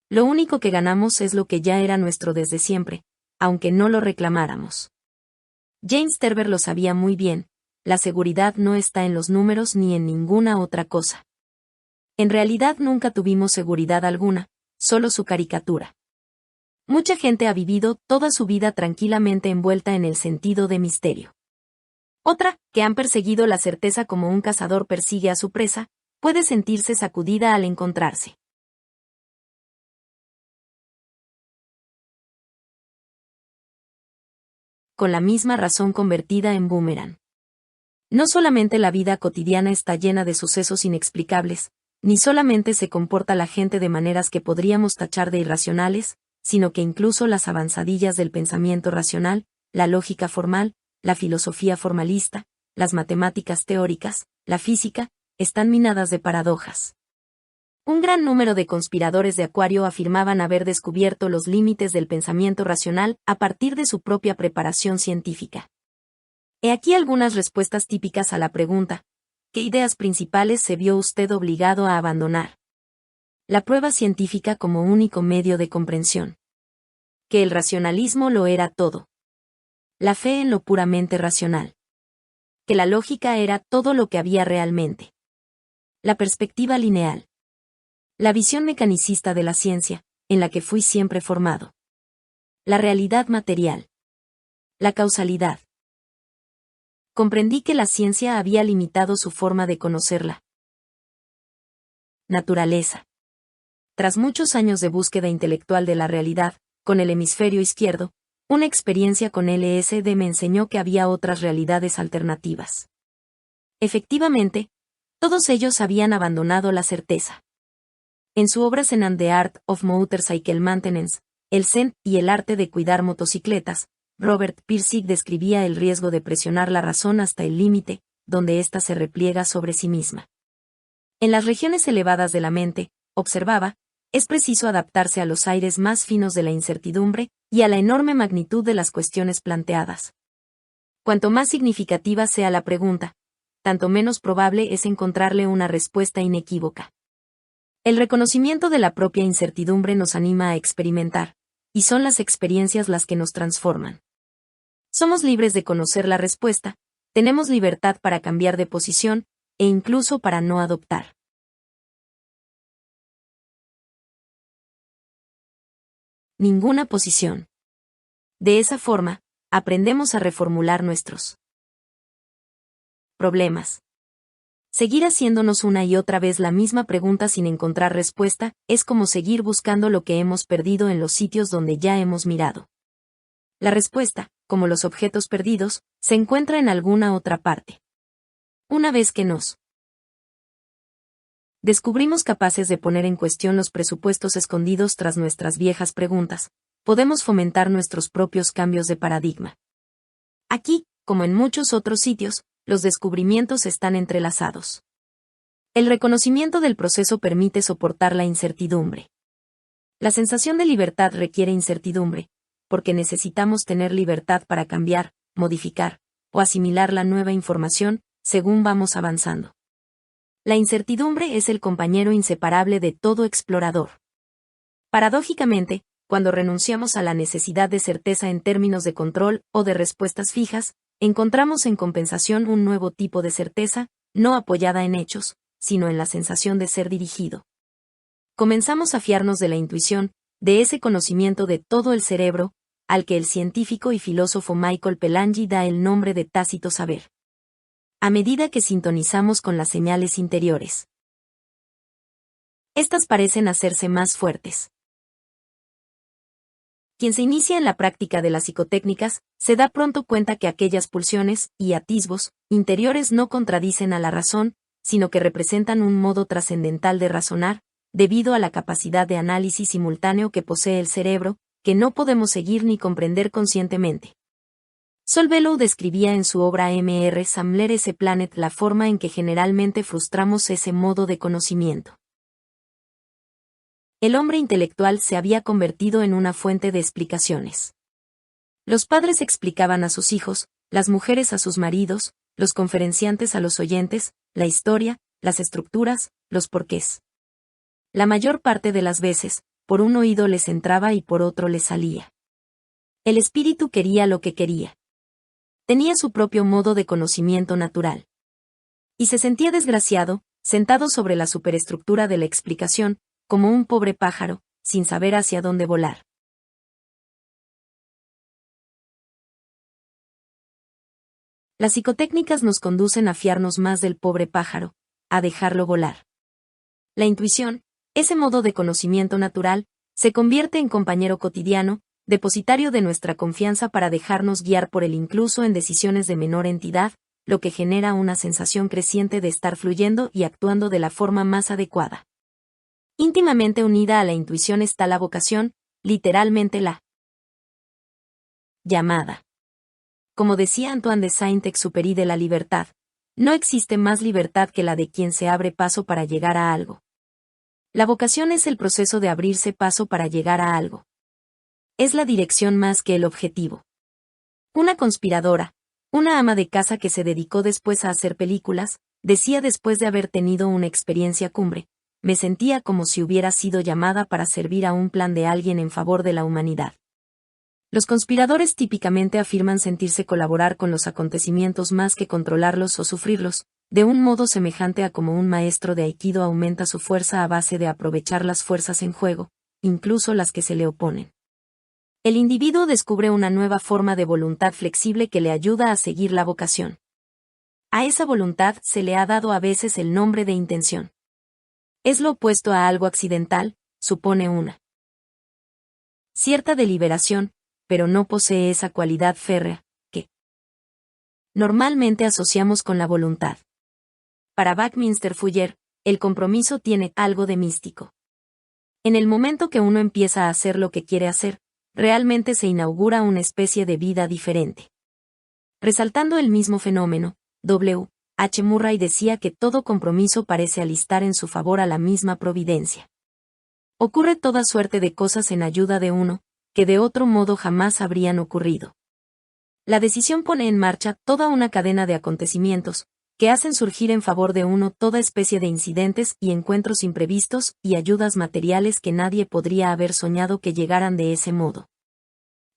Lo único que ganamos es lo que ya era nuestro desde siempre, aunque no lo reclamáramos. James Thurber lo sabía muy bien, la seguridad no está en los números ni en ninguna otra cosa. En realidad nunca tuvimos seguridad alguna, solo su caricatura. Mucha gente ha vivido toda su vida tranquilamente envuelta en el sentido de misterio. Otra, que han perseguido la certeza como un cazador persigue a su presa, puede sentirse sacudida al encontrarse con la misma razón convertida en boomerang. No solamente la vida cotidiana está llena de sucesos inexplicables, ni solamente se comporta la gente de maneras que podríamos tachar de irracionales, sino que incluso las avanzadillas del pensamiento racional, la lógica formal, la filosofía formalista, las matemáticas teóricas, la física, están minadas de paradojas. Un gran número de conspiradores de Acuario afirmaban haber descubierto los límites del pensamiento racional a partir de su propia preparación científica. He aquí algunas respuestas típicas a la pregunta: ¿qué ideas principales se vio usted obligado a abandonar? La prueba científica como único medio de comprensión. Que el racionalismo lo era todo. La fe en lo puramente racional. Que la lógica era todo lo que había realmente. La perspectiva lineal. La visión mecanicista de la ciencia, en la que fui siempre formado. La realidad material. La causalidad. Comprendí que la ciencia había limitado su forma de conocerla. Naturaleza. Tras muchos años de búsqueda intelectual de la realidad, con el hemisferio izquierdo, una experiencia con LSD me enseñó que había otras realidades alternativas. Efectivamente, todos ellos habían abandonado la certeza. En su obra Zen and the Art of Motorcycle Maintenance, el Zen y el arte de cuidar motocicletas, Robert Pirsig describía el riesgo de presionar la razón hasta el límite, donde ésta se repliega sobre sí misma. En las regiones elevadas de la mente, observaba, es preciso adaptarse a los aires más finos de la incertidumbre y a la enorme magnitud de las cuestiones planteadas. Cuanto más significativa sea la pregunta, tanto menos probable es encontrarle una respuesta inequívoca. El reconocimiento de la propia incertidumbre nos anima a experimentar, y son las experiencias las que nos transforman. Somos libres de conocer la respuesta, tenemos libertad para cambiar de posición, e incluso para no adoptar. Ninguna posición. De esa forma, aprendemos a reformular nuestros problemas. Seguir haciéndonos una y otra vez la misma pregunta sin encontrar respuesta, es como seguir buscando lo que hemos perdido en los sitios donde ya hemos mirado. La respuesta, como los objetos perdidos, se encuentra en alguna otra parte. Una vez que nos descubrimos capaces de poner en cuestión los presupuestos escondidos tras nuestras viejas preguntas, podemos fomentar nuestros propios cambios de paradigma. Aquí, como en muchos otros sitios, los descubrimientos están entrelazados. El reconocimiento del proceso permite soportar la incertidumbre. La sensación de libertad requiere incertidumbre, porque necesitamos tener libertad para cambiar, modificar, o asimilar la nueva información, según vamos avanzando. La incertidumbre es el compañero inseparable de todo explorador. Paradójicamente, cuando renunciamos a la necesidad de certeza en términos de control o de respuestas fijas, encontramos en compensación un nuevo tipo de certeza, no apoyada en hechos, sino en la sensación de ser dirigido. Comenzamos a fiarnos de la intuición, de ese conocimiento de todo el cerebro, al que el científico y filósofo Michael Pelangi da el nombre de tácito saber. A medida que sintonizamos con las señales interiores, estas parecen hacerse más fuertes. Quien se inicia en la práctica de las psicotécnicas, se da pronto cuenta que aquellas pulsiones y atisbos interiores no contradicen a la razón, sino que representan un modo trascendental de razonar, debido a la capacidad de análisis simultáneo que posee el cerebro, que no podemos seguir ni comprender conscientemente. Saul Bellow describía en su obra M.R. Samler ese Planet la forma en que generalmente frustramos ese modo de conocimiento. El hombre intelectual se había convertido en una fuente de explicaciones. Los padres explicaban a sus hijos, las mujeres a sus maridos, los conferenciantes a los oyentes, la historia, las estructuras, los porqués. La mayor parte de las veces, por un oído les entraba y por otro les salía. El espíritu quería lo que quería. Tenía su propio modo de conocimiento natural. Y se sentía desgraciado, sentado sobre la superestructura de la explicación, como un pobre pájaro, sin saber hacia dónde volar. Las psicotécnicas nos conducen a fiarnos más del pobre pájaro, a dejarlo volar. La intuición, ese modo de conocimiento natural, se convierte en compañero cotidiano, depositario de nuestra confianza para dejarnos guiar por él incluso en decisiones de menor entidad, lo que genera una sensación creciente de estar fluyendo y actuando de la forma más adecuada. Íntimamente unida a la intuición está la vocación, literalmente la llamada. Como decía Antoine de Saint-Exupéry de la libertad, no existe más libertad que la de quien se abre paso para llegar a algo. La vocación es el proceso de abrirse paso para llegar a algo. Es la dirección más que el objetivo. Una conspiradora, una ama de casa que se dedicó después a hacer películas, decía después de haber tenido una experiencia cumbre, me sentía como si hubiera sido llamada para servir a un plan de alguien en favor de la humanidad. Los conspiradores típicamente afirman sentirse colaborar con los acontecimientos más que controlarlos o sufrirlos, de un modo semejante a como un maestro de aikido aumenta su fuerza a base de aprovechar las fuerzas en juego, incluso las que se le oponen. El individuo descubre una nueva forma de voluntad flexible que le ayuda a seguir la vocación. A esa voluntad se le ha dado a veces el nombre de intención. Es lo opuesto a algo accidental, supone una cierta deliberación, pero no posee esa cualidad férrea, que normalmente asociamos con la voluntad. Para Buckminster Fuller, el compromiso tiene algo de místico. En el momento que uno empieza a hacer lo que quiere hacer, realmente se inaugura una especie de vida diferente. Resaltando el mismo fenómeno, W. H. Murray decía que todo compromiso parece alistar en su favor a la misma providencia. Ocurre toda suerte de cosas en ayuda de uno, que de otro modo jamás habrían ocurrido. La decisión pone en marcha toda una cadena de acontecimientos, que hacen surgir en favor de uno toda especie de incidentes y encuentros imprevistos y ayudas materiales que nadie podría haber soñado que llegaran de ese modo.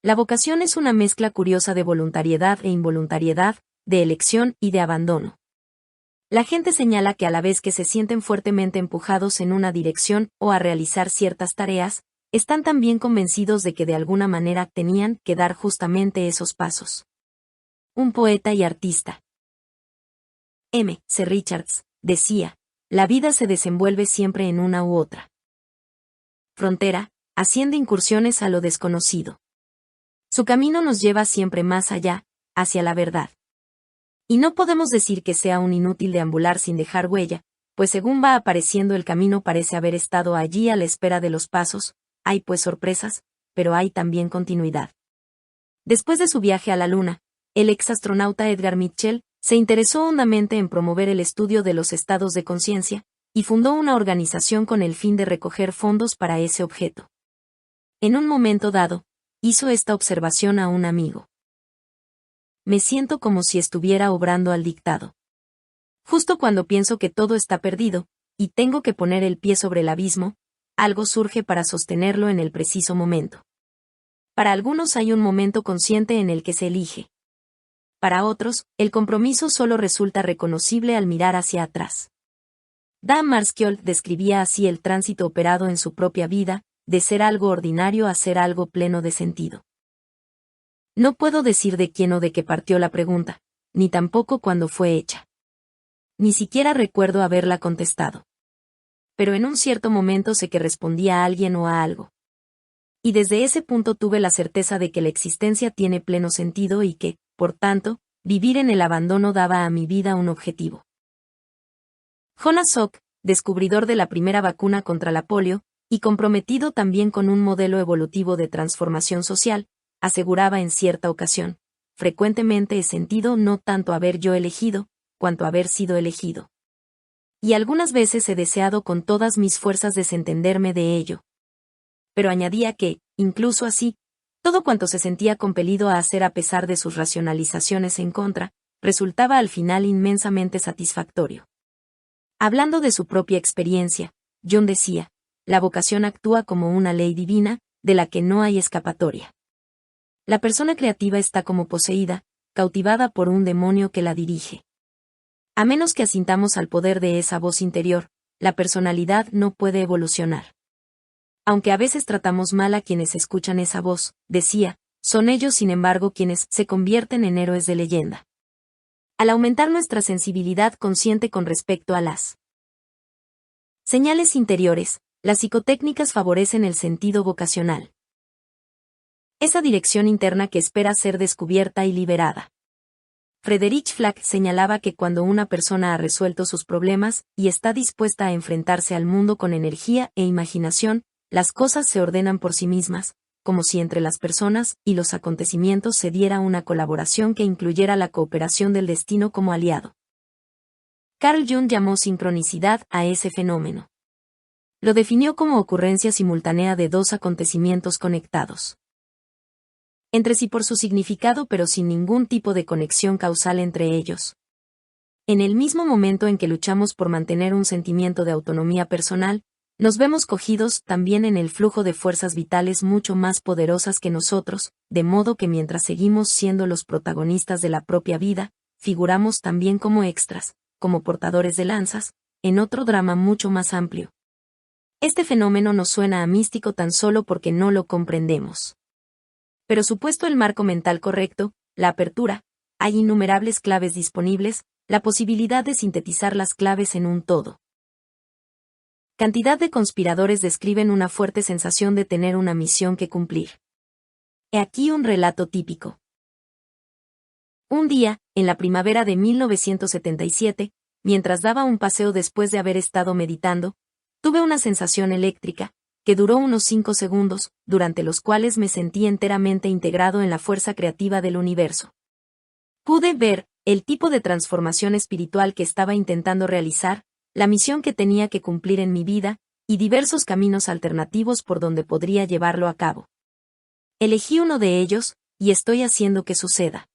La vocación es una mezcla curiosa de voluntariedad e involuntariedad, de elección y de abandono. La gente señala que a la vez que se sienten fuertemente empujados en una dirección o a realizar ciertas tareas, están también convencidos de que de alguna manera tenían que dar justamente esos pasos. Un poeta y artista. M. C. Richards decía, la vida se desenvuelve siempre en una u otra frontera, haciendo incursiones a lo desconocido. Su camino nos lleva siempre más allá, hacia la verdad. Y no podemos decir que sea un inútil deambular sin dejar huella, pues según va apareciendo el camino parece haber estado allí a la espera de los pasos, hay pues sorpresas, pero hay también continuidad. Después de su viaje a la Luna, el exastronauta Edgar Mitchell se interesó hondamente en promover el estudio de los estados de conciencia, y fundó una organización con el fin de recoger fondos para ese objeto. En un momento dado, hizo esta observación a un amigo. Me siento como si estuviera obrando al dictado. Justo cuando pienso que todo está perdido, y tengo que poner el pie sobre el abismo, algo surge para sostenerlo en el preciso momento. Para algunos hay un momento consciente en el que se elige. Para otros, el compromiso solo resulta reconocible al mirar hacia atrás. Dan Marskjold describía así el tránsito operado en su propia vida, de ser algo ordinario a ser algo pleno de sentido. No puedo decir de quién o de qué partió la pregunta, ni tampoco cuándo fue hecha. Ni siquiera recuerdo haberla contestado. Pero en un cierto momento sé que respondía a alguien o a algo. Y desde ese punto tuve la certeza de que la existencia tiene pleno sentido y que, por tanto, vivir en el abandono daba a mi vida un objetivo. Jonas Salk, descubridor de la primera vacuna contra la polio, y comprometido también con un modelo evolutivo de transformación social, aseguraba en cierta ocasión, frecuentemente he sentido no tanto haber yo elegido, cuanto haber sido elegido. Y algunas veces he deseado con todas mis fuerzas desentenderme de ello. Pero añadía que, incluso así, todo cuanto se sentía compelido a hacer a pesar de sus racionalizaciones en contra, resultaba al final inmensamente satisfactorio. Hablando de su propia experiencia, John decía, la vocación actúa como una ley divina, de la que no hay escapatoria. La persona creativa está como poseída, cautivada por un demonio que la dirige. A menos que asintamos al poder de esa voz interior, la personalidad no puede evolucionar. Aunque a veces tratamos mal a quienes escuchan esa voz, decía, son ellos sin embargo quienes se convierten en héroes de leyenda. Al aumentar nuestra sensibilidad consciente con respecto a las señales interiores, las psicotécnicas favorecen el sentido vocacional. Esa dirección interna que espera ser descubierta y liberada. Friedrich Flack señalaba que cuando una persona ha resuelto sus problemas y está dispuesta a enfrentarse al mundo con energía e imaginación, las cosas se ordenan por sí mismas, como si entre las personas y los acontecimientos se diera una colaboración que incluyera la cooperación del destino como aliado. Carl Jung llamó sincronicidad a ese fenómeno. Lo definió como ocurrencia simultánea de dos acontecimientos conectados entre sí por su significado pero sin ningún tipo de conexión causal entre ellos. En el mismo momento en que luchamos por mantener un sentimiento de autonomía personal, nos vemos cogidos también en el flujo de fuerzas vitales mucho más poderosas que nosotros, de modo que mientras seguimos siendo los protagonistas de la propia vida, figuramos también como extras, como portadores de lanzas, en otro drama mucho más amplio. Este fenómeno nos suena a místico tan solo porque no lo comprendemos. Pero supuesto el marco mental correcto, la apertura, hay innumerables claves disponibles, la posibilidad de sintetizar las claves en un todo. Cantidad de conspiradores describen una fuerte sensación de tener una misión que cumplir. He aquí un relato típico. Un día, en la primavera de 1977, mientras daba un paseo después de haber estado meditando, tuve una sensación eléctrica, que duró unos 5 segundos, durante los cuales me sentí enteramente integrado en la fuerza creativa del universo. Pude ver el tipo de transformación espiritual que estaba intentando realizar, la misión que tenía que cumplir en mi vida, y diversos caminos alternativos por donde podría llevarlo a cabo. Elegí uno de ellos, y estoy haciendo que suceda.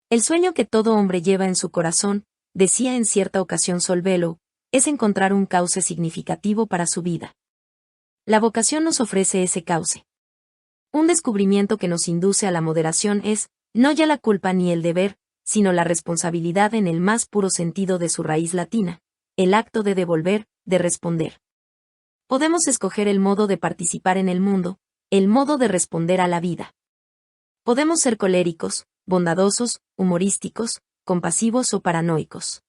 El sueño que todo hombre lleva en su corazón, decía en cierta ocasión Saul Bellow, es encontrar un cauce significativo para su vida. La vocación nos ofrece ese cauce. Un descubrimiento que nos induce a la moderación es, no ya la culpa ni el deber, sino la responsabilidad en el más puro sentido de su raíz latina, el acto de devolver, de responder. Podemos escoger el modo de participar en el mundo, el modo de responder a la vida. Podemos ser coléricos, bondadosos, humorísticos, compasivos o paranoicos.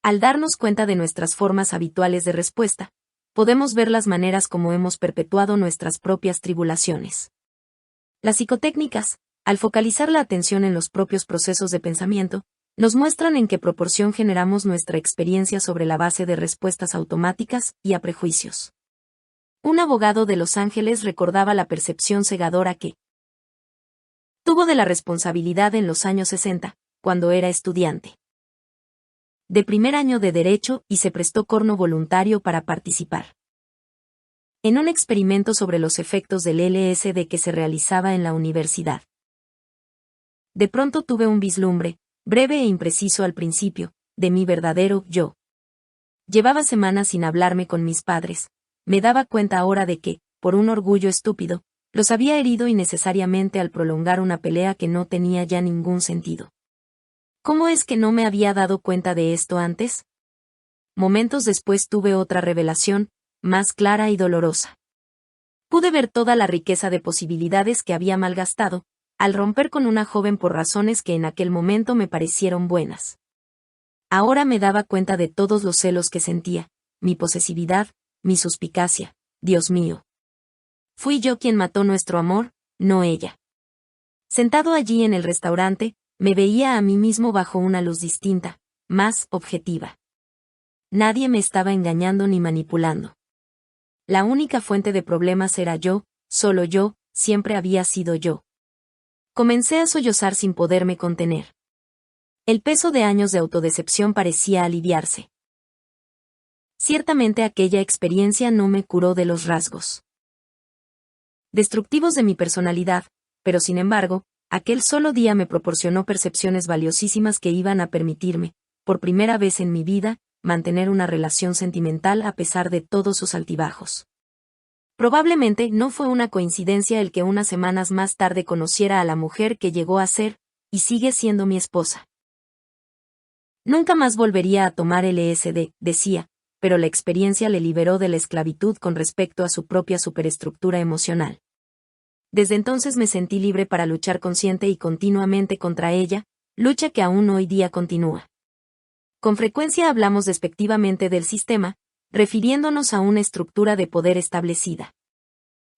Al darnos cuenta de nuestras formas habituales de respuesta, podemos ver las maneras como hemos perpetuado nuestras propias tribulaciones. Las psicotécnicas, al focalizar la atención en los propios procesos de pensamiento, nos muestran en qué proporción generamos nuestra experiencia sobre la base de respuestas automáticas y a prejuicios. Un abogado de Los Ángeles recordaba la percepción cegadora que tuvo de la responsabilidad en los años 60, cuando era estudiante de primer año de Derecho y se prestó corno voluntario para participar en un experimento sobre los efectos del LSD que se realizaba en la universidad. De pronto tuve un vislumbre, breve e impreciso al principio, de mi verdadero yo. Llevaba semanas sin hablarme con mis padres. Me daba cuenta ahora de que, por un orgullo estúpido, los había herido innecesariamente al prolongar una pelea que no tenía ya ningún sentido. ¿Cómo es que no me había dado cuenta de esto antes? Momentos después tuve otra revelación, más clara y dolorosa. Pude ver toda la riqueza de posibilidades que había malgastado, al romper con una joven por razones que en aquel momento me parecieron buenas. Ahora me daba cuenta de todos los celos que sentía, mi posesividad, mi suspicacia, Dios mío. Fui yo quien mató nuestro amor, no ella. Sentado allí en el restaurante, me veía a mí mismo bajo una luz distinta, más objetiva. Nadie me estaba engañando ni manipulando. La única fuente de problemas era yo, solo yo, siempre había sido yo. Comencé a sollozar sin poderme contener. El peso de años de autodecepción parecía aliviarse. Ciertamente aquella experiencia no me curó de los rasgos destructivos de mi personalidad, pero sin embargo, aquel solo día me proporcionó percepciones valiosísimas que iban a permitirme, por primera vez en mi vida, mantener una relación sentimental a pesar de todos sus altibajos. Probablemente no fue una coincidencia el que unas semanas más tarde conociera a la mujer que llegó a ser, y sigue siendo mi esposa. Nunca más volvería a tomar LSD, decía, pero la experiencia le liberó de la esclavitud con respecto a su propia superestructura emocional. Desde entonces me sentí libre para luchar consciente y continuamente contra ella, lucha que aún hoy día continúa. Con frecuencia hablamos despectivamente del sistema, refiriéndonos a una estructura de poder establecida.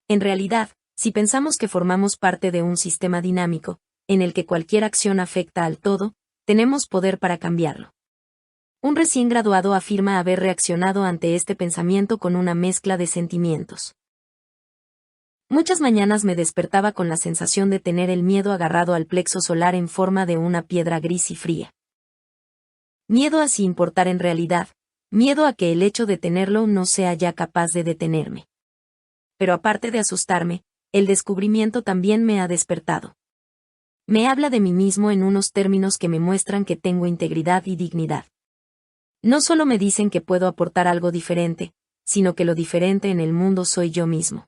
En realidad, si pensamos que formamos parte de un sistema dinámico, en el que cualquier acción afecta al todo, tenemos poder para cambiarlo. Un recién graduado afirma haber reaccionado ante este pensamiento con una mezcla de sentimientos. Muchas mañanas me despertaba con la sensación de tener el miedo agarrado al plexo solar en forma de una piedra gris y fría. Miedo a si importar en realidad, miedo a que el hecho de tenerlo no sea ya capaz de detenerme. Pero aparte de asustarme, el descubrimiento también me ha despertado. Me habla de mí mismo en unos términos que me muestran que tengo integridad y dignidad. No solo me dicen que puedo aportar algo diferente, sino que lo diferente en el mundo soy yo mismo.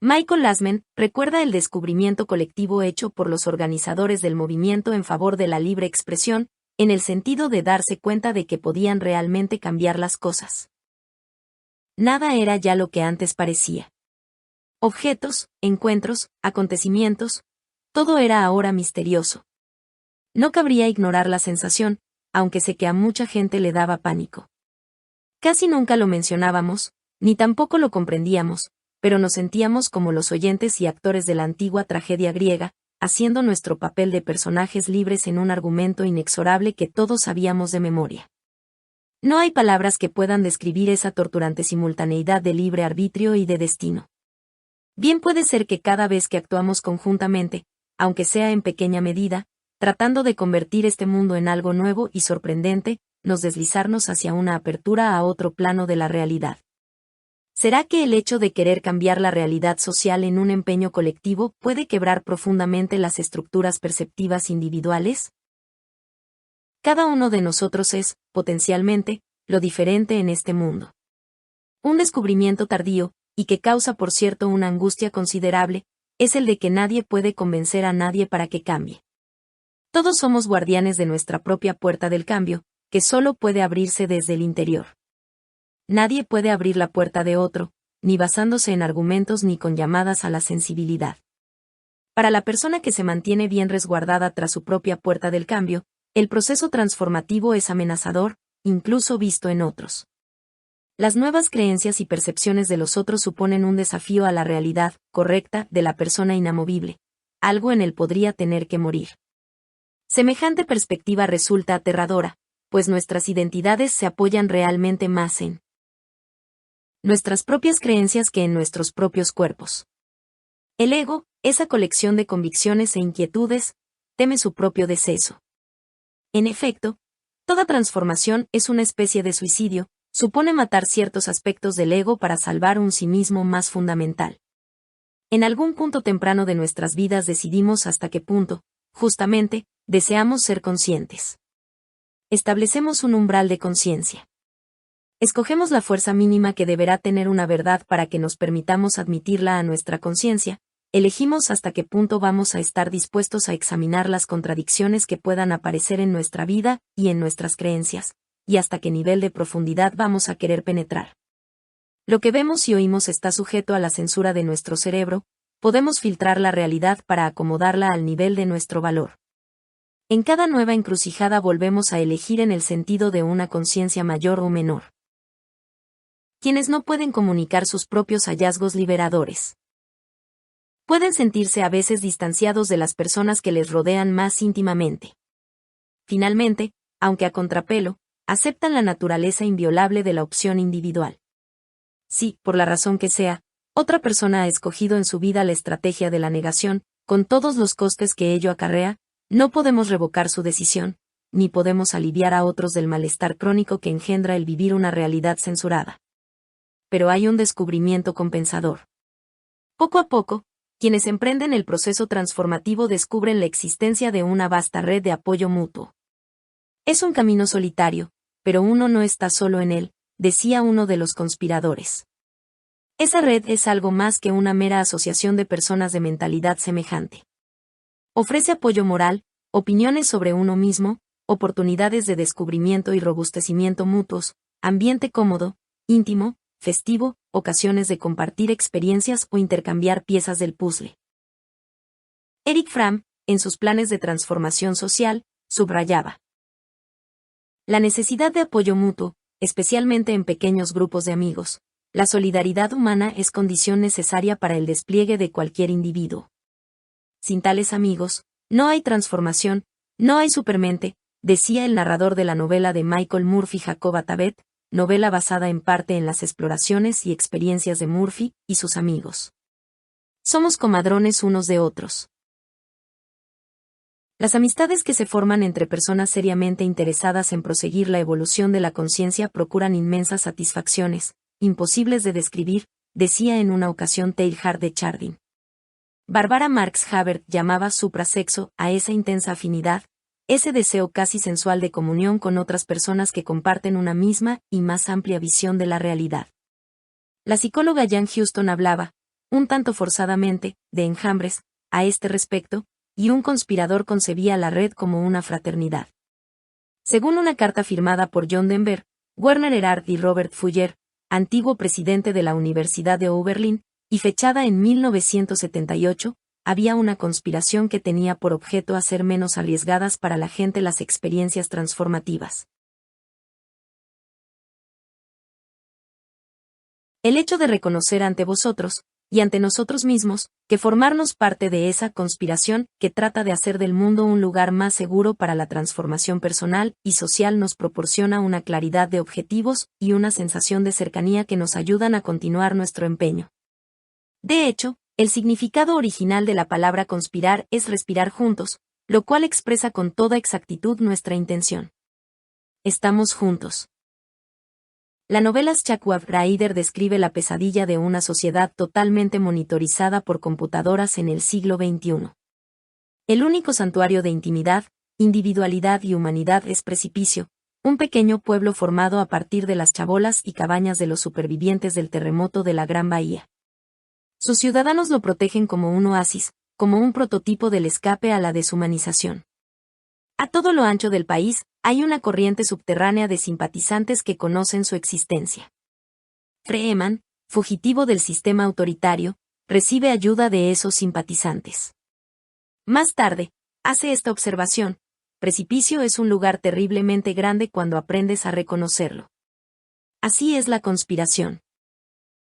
Michael Lassman recuerda el descubrimiento colectivo hecho por los organizadores del movimiento en favor de la libre expresión, en el sentido de darse cuenta de que podían realmente cambiar las cosas. Nada era ya lo que antes parecía. Objetos, encuentros, acontecimientos, todo era ahora misterioso. No cabría ignorar la sensación, aunque sé que a mucha gente le daba pánico. Casi nunca lo mencionábamos, ni tampoco lo comprendíamos, pero nos sentíamos como los oyentes y actores de la antigua tragedia griega, haciendo nuestro papel de personajes libres en un argumento inexorable que todos sabíamos de memoria. No hay palabras que puedan describir esa torturante simultaneidad de libre arbitrio y de destino. Bien puede ser que cada vez que actuamos conjuntamente, aunque sea en pequeña medida, tratando de convertir este mundo en algo nuevo y sorprendente, nos deslizarnos hacia una apertura a otro plano de la realidad. ¿Será que el hecho de querer cambiar la realidad social en un empeño colectivo puede quebrar profundamente las estructuras perceptivas individuales? Cada uno de nosotros es, potencialmente, lo diferente en este mundo. Un descubrimiento tardío, y que causa por cierto una angustia considerable, es el de que nadie puede convencer a nadie para que cambie. Todos somos guardianes de nuestra propia puerta del cambio, que solo puede abrirse desde el interior. Nadie puede abrir la puerta de otro, ni basándose en argumentos ni con llamadas a la sensibilidad. Para la persona que se mantiene bien resguardada tras su propia puerta del cambio, el proceso transformativo es amenazador, incluso visto en otros. Las nuevas creencias y percepciones de los otros suponen un desafío a la realidad correcta de la persona inamovible. Algo en él podría tener que morir. Semejante perspectiva resulta aterradora, pues nuestras identidades se apoyan realmente más en nuestras propias creencias que en nuestros propios cuerpos. El ego, esa colección de convicciones e inquietudes, teme su propio deceso. En efecto, toda transformación es una especie de suicidio, supone matar ciertos aspectos del ego para salvar un sí mismo más fundamental. En algún punto temprano de nuestras vidas decidimos hasta qué punto, justamente, deseamos ser conscientes. Establecemos un umbral de conciencia. Escogemos la fuerza mínima que deberá tener una verdad para que nos permitamos admitirla a nuestra conciencia, elegimos hasta qué punto vamos a estar dispuestos a examinar las contradicciones que puedan aparecer en nuestra vida y en nuestras creencias, y hasta qué nivel de profundidad vamos a querer penetrar. Lo que vemos y oímos está sujeto a la censura de nuestro cerebro, podemos filtrar la realidad para acomodarla al nivel de nuestro valor. En cada nueva encrucijada volvemos a elegir en el sentido de una conciencia mayor o menor. Quienes no pueden comunicar sus propios hallazgos liberadores pueden sentirse a veces distanciados de las personas que les rodean más íntimamente. Finalmente, aunque a contrapelo, aceptan la naturaleza inviolable de la opción individual. Si, por la razón que sea, otra persona ha escogido en su vida la estrategia de la negación, con todos los costes que ello acarrea, no podemos revocar su decisión, ni podemos aliviar a otros del malestar crónico que engendra el vivir una realidad censurada. Pero hay un descubrimiento compensador. Poco a poco, quienes emprenden el proceso transformativo descubren la existencia de una vasta red de apoyo mutuo. Es un camino solitario, pero uno no está solo en él, decía uno de los conspiradores. Esa red es algo más que una mera asociación de personas de mentalidad semejante. Ofrece apoyo moral, opiniones sobre uno mismo, oportunidades de descubrimiento y robustecimiento mutuos, ambiente cómodo, íntimo, festivo, ocasiones de compartir experiencias o intercambiar piezas del puzzle. Eric Fromm, en sus planes de transformación social, subrayaba la necesidad de apoyo mutuo, especialmente en pequeños grupos de amigos. La solidaridad humana es condición necesaria para el despliegue de cualquier individuo. Sin tales amigos, no hay transformación, no hay supermente, decía el narrador de la novela de Michael Murphy Jacob Tabet, novela basada en parte en las exploraciones y experiencias de Murphy y sus amigos. Somos comadrones unos de otros. Las amistades que se forman entre personas seriamente interesadas en proseguir la evolución de la conciencia procuran inmensas satisfacciones, imposibles de describir, decía en una ocasión Teilhard de Chardin. Barbara Marx Habert llamaba suprasexo a esa intensa afinidad, ese deseo casi sensual de comunión con otras personas que comparten una misma y más amplia visión de la realidad. La psicóloga Jan Houston hablaba, un tanto forzadamente, de enjambres, a este respecto, y un conspirador concebía la red como una fraternidad. Según una carta firmada por John Denver, Werner Erhard y Robert Fuller, antiguo presidente de la Universidad de Oberlin, y fechada en 1978, había una conspiración que tenía por objeto hacer menos arriesgadas para la gente las experiencias transformativas. El hecho de reconocer ante vosotros, y ante nosotros mismos, que formarnos parte de esa conspiración que trata de hacer del mundo un lugar más seguro para la transformación personal y social nos proporciona una claridad de objetivos y una sensación de cercanía que nos ayudan a continuar nuestro empeño. De hecho, el significado original de la palabra conspirar es respirar juntos, lo cual expresa con toda exactitud nuestra intención. Estamos juntos. La novela Shockwave Rider describe la pesadilla de una sociedad totalmente monitorizada por computadoras en el siglo XXI. El único santuario de intimidad, individualidad y humanidad es Precipicio, un pequeño pueblo formado a partir de las chabolas y cabañas de los supervivientes del terremoto de la Gran Bahía. Sus ciudadanos lo protegen como un oasis, como un prototipo del escape a la deshumanización. A todo lo ancho del país, hay una corriente subterránea de simpatizantes que conocen su existencia. Freeman, fugitivo del sistema autoritario, recibe ayuda de esos simpatizantes. Más tarde, hace esta observación: Precipicio es un lugar terriblemente grande cuando aprendes a reconocerlo. Así es la conspiración.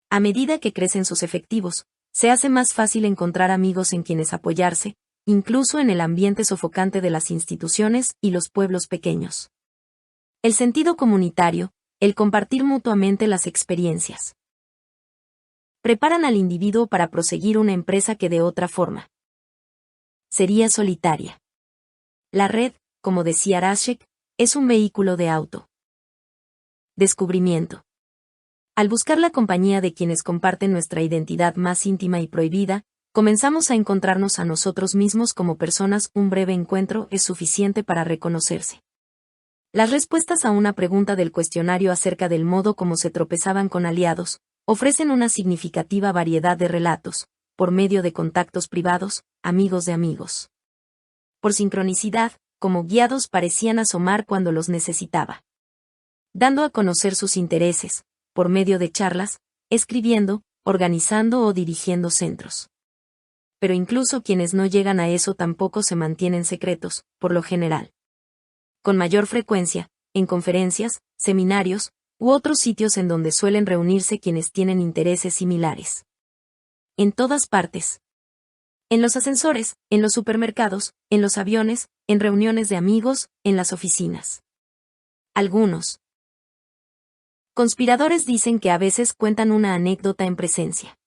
A medida que crecen sus efectivos, se hace más fácil encontrar amigos en quienes apoyarse, incluso en el ambiente sofocante de las instituciones y los pueblos pequeños. El sentido comunitario, el compartir mutuamente las experiencias, preparan al individuo para proseguir una empresa que de otra forma sería solitaria. La red, como decía Rashek, es un vehículo de descubrimiento. Al buscar la compañía de quienes comparten nuestra identidad más íntima y prohibida, comenzamos a encontrarnos a nosotros mismos como personas. Un breve encuentro es suficiente para reconocerse. Las respuestas a una pregunta del cuestionario acerca del modo como se tropezaban con aliados, ofrecen una significativa variedad de relatos, por medio de contactos privados, amigos de amigos. Por sincronicidad, como guiados parecían asomar cuando los necesitaba. Dando a conocer sus intereses, por medio de charlas, escribiendo, organizando o dirigiendo centros. Pero incluso quienes no llegan a eso tampoco se mantienen secretos, por lo general. Con mayor frecuencia, en conferencias, seminarios, u otros sitios en donde suelen reunirse quienes tienen intereses similares. En todas partes. En los ascensores, en los supermercados, en los aviones, en reuniones de amigos, en las oficinas. Algunos conspiradores dicen que a veces cuentan una anécdota en presencia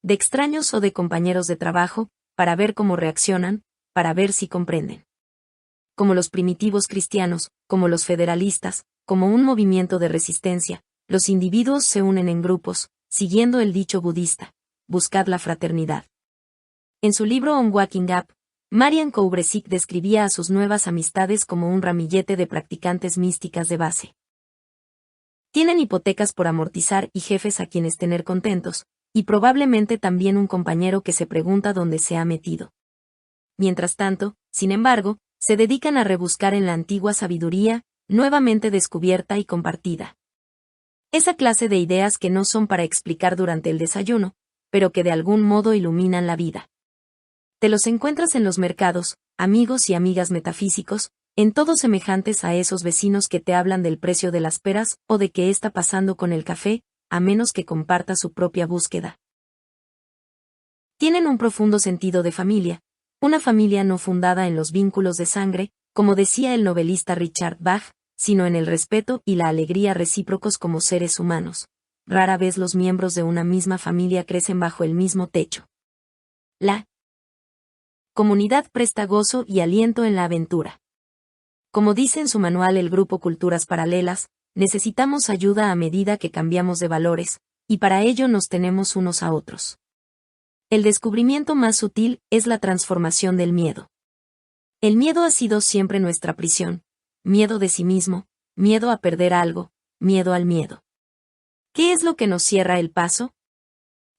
de extraños o de compañeros de trabajo, para ver cómo reaccionan, para ver si comprenden. Como los primitivos cristianos, como los federalistas, como un movimiento de resistencia, los individuos se unen en grupos, siguiendo el dicho budista: buscad la fraternidad. En su libro On Waking Up, Marian Koubresic describía a sus nuevas amistades como un ramillete de practicantes místicas de base. Tienen hipotecas por amortizar y jefes a quienes tener contentos, y probablemente también un compañero que se pregunta dónde se ha metido. Mientras tanto, sin embargo, se dedican a rebuscar en la antigua sabiduría, nuevamente descubierta y compartida. Esa clase de ideas que no son para explicar durante el desayuno, pero que de algún modo iluminan la vida. Te los encuentras en los mercados, amigos y amigas metafísicos, en todos semejantes a esos vecinos que te hablan del precio de las peras o de qué está pasando con el café, a menos que comparta su propia búsqueda. Tienen un profundo sentido de familia, una familia no fundada en los vínculos de sangre, como decía el novelista Richard Bach, sino en el respeto y la alegría recíprocos como seres humanos. Rara vez los miembros de una misma familia crecen bajo el mismo techo. La comunidad presta gozo y aliento en la aventura. Como dice en su manual el grupo Culturas Paralelas, necesitamos ayuda a medida que cambiamos de valores, y para ello nos tenemos unos a otros. El descubrimiento más sutil es la transformación del miedo. El miedo ha sido siempre nuestra prisión, miedo de sí mismo, miedo a perder algo, miedo al miedo. ¿Qué es lo que nos cierra el paso?,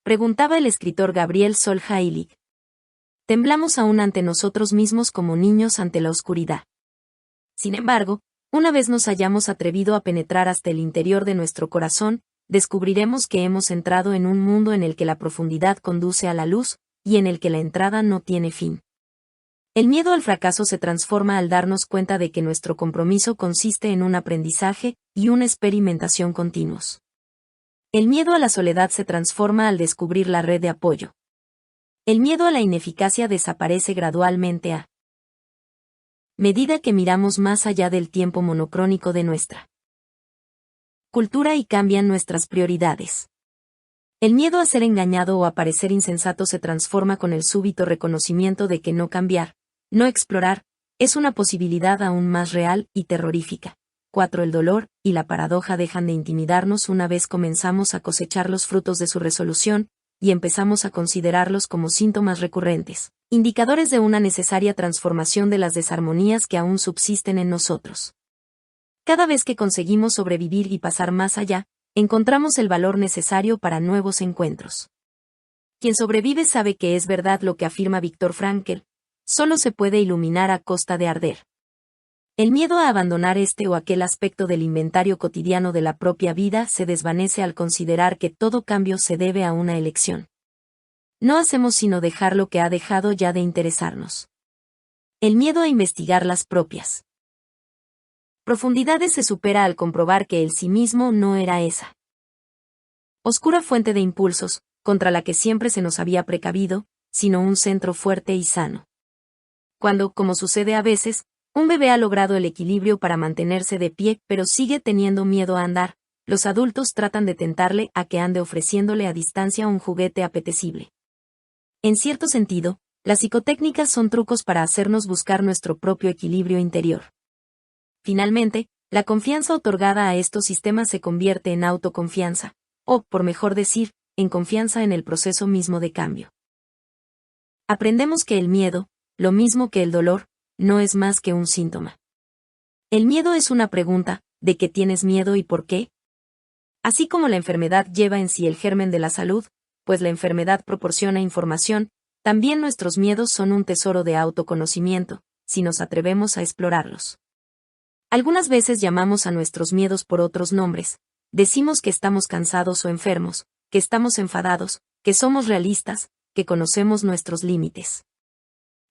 preguntaba el escritor Gabriel Solzhenitsyn. Temblamos aún ante nosotros mismos como niños ante la oscuridad. Sin embargo, una vez nos hayamos atrevido a penetrar hasta el interior de nuestro corazón, descubriremos que hemos entrado en un mundo en el que la profundidad conduce a la luz, y en el que la entrada no tiene fin. El miedo al fracaso se transforma al darnos cuenta de que nuestro compromiso consiste en un aprendizaje y una experimentación continuos. El miedo a la soledad se transforma al descubrir la red de apoyo. El miedo a la ineficacia desaparece gradualmente a medida que miramos más allá del tiempo monocrónico de nuestra cultura y cambian nuestras prioridades. El miedo a ser engañado o a parecer insensato se transforma con el súbito reconocimiento de que no cambiar, no explorar, es una posibilidad aún más real y terrorífica. 4. El dolor y la paradoja dejan de intimidarnos una vez comenzamos a cosechar los frutos de su resolución, y empezamos a considerarlos como síntomas recurrentes, indicadores de una necesaria transformación de las desarmonías que aún subsisten en nosotros. Cada vez que conseguimos sobrevivir y pasar más allá, encontramos el valor necesario para nuevos encuentros. Quien sobrevive sabe que es verdad lo que afirma Viktor Frankl, solo se puede iluminar a costa de arder. El miedo a abandonar este o aquel aspecto del inventario cotidiano de la propia vida se desvanece al considerar que todo cambio se debe a una elección. No hacemos sino dejar lo que ha dejado ya de interesarnos. El miedo a investigar las propias profundidades se supera al comprobar que el sí mismo no era esa oscura fuente de impulsos, contra la que siempre se nos había precavido, sino un centro fuerte y sano. Cuando, como sucede a veces, un bebé ha logrado el equilibrio para mantenerse de pie pero sigue teniendo miedo a andar, los adultos tratan de tentarle a que ande ofreciéndole a distancia un juguete apetecible. En cierto sentido, las psicotécnicas son trucos para hacernos buscar nuestro propio equilibrio interior. Finalmente, la confianza otorgada a estos sistemas se convierte en autoconfianza, o, por mejor decir, en confianza en el proceso mismo de cambio. Aprendemos que el miedo, lo mismo que el dolor, no es más que un síntoma. El miedo es una pregunta, ¿de qué tienes miedo y por qué? Así como la enfermedad lleva en sí el germen de la salud, pues la enfermedad proporciona información, también nuestros miedos son un tesoro de autoconocimiento, si nos atrevemos a explorarlos. Algunas veces llamamos a nuestros miedos por otros nombres, decimos que estamos cansados o enfermos, que estamos enfadados, que somos realistas, que conocemos nuestros límites.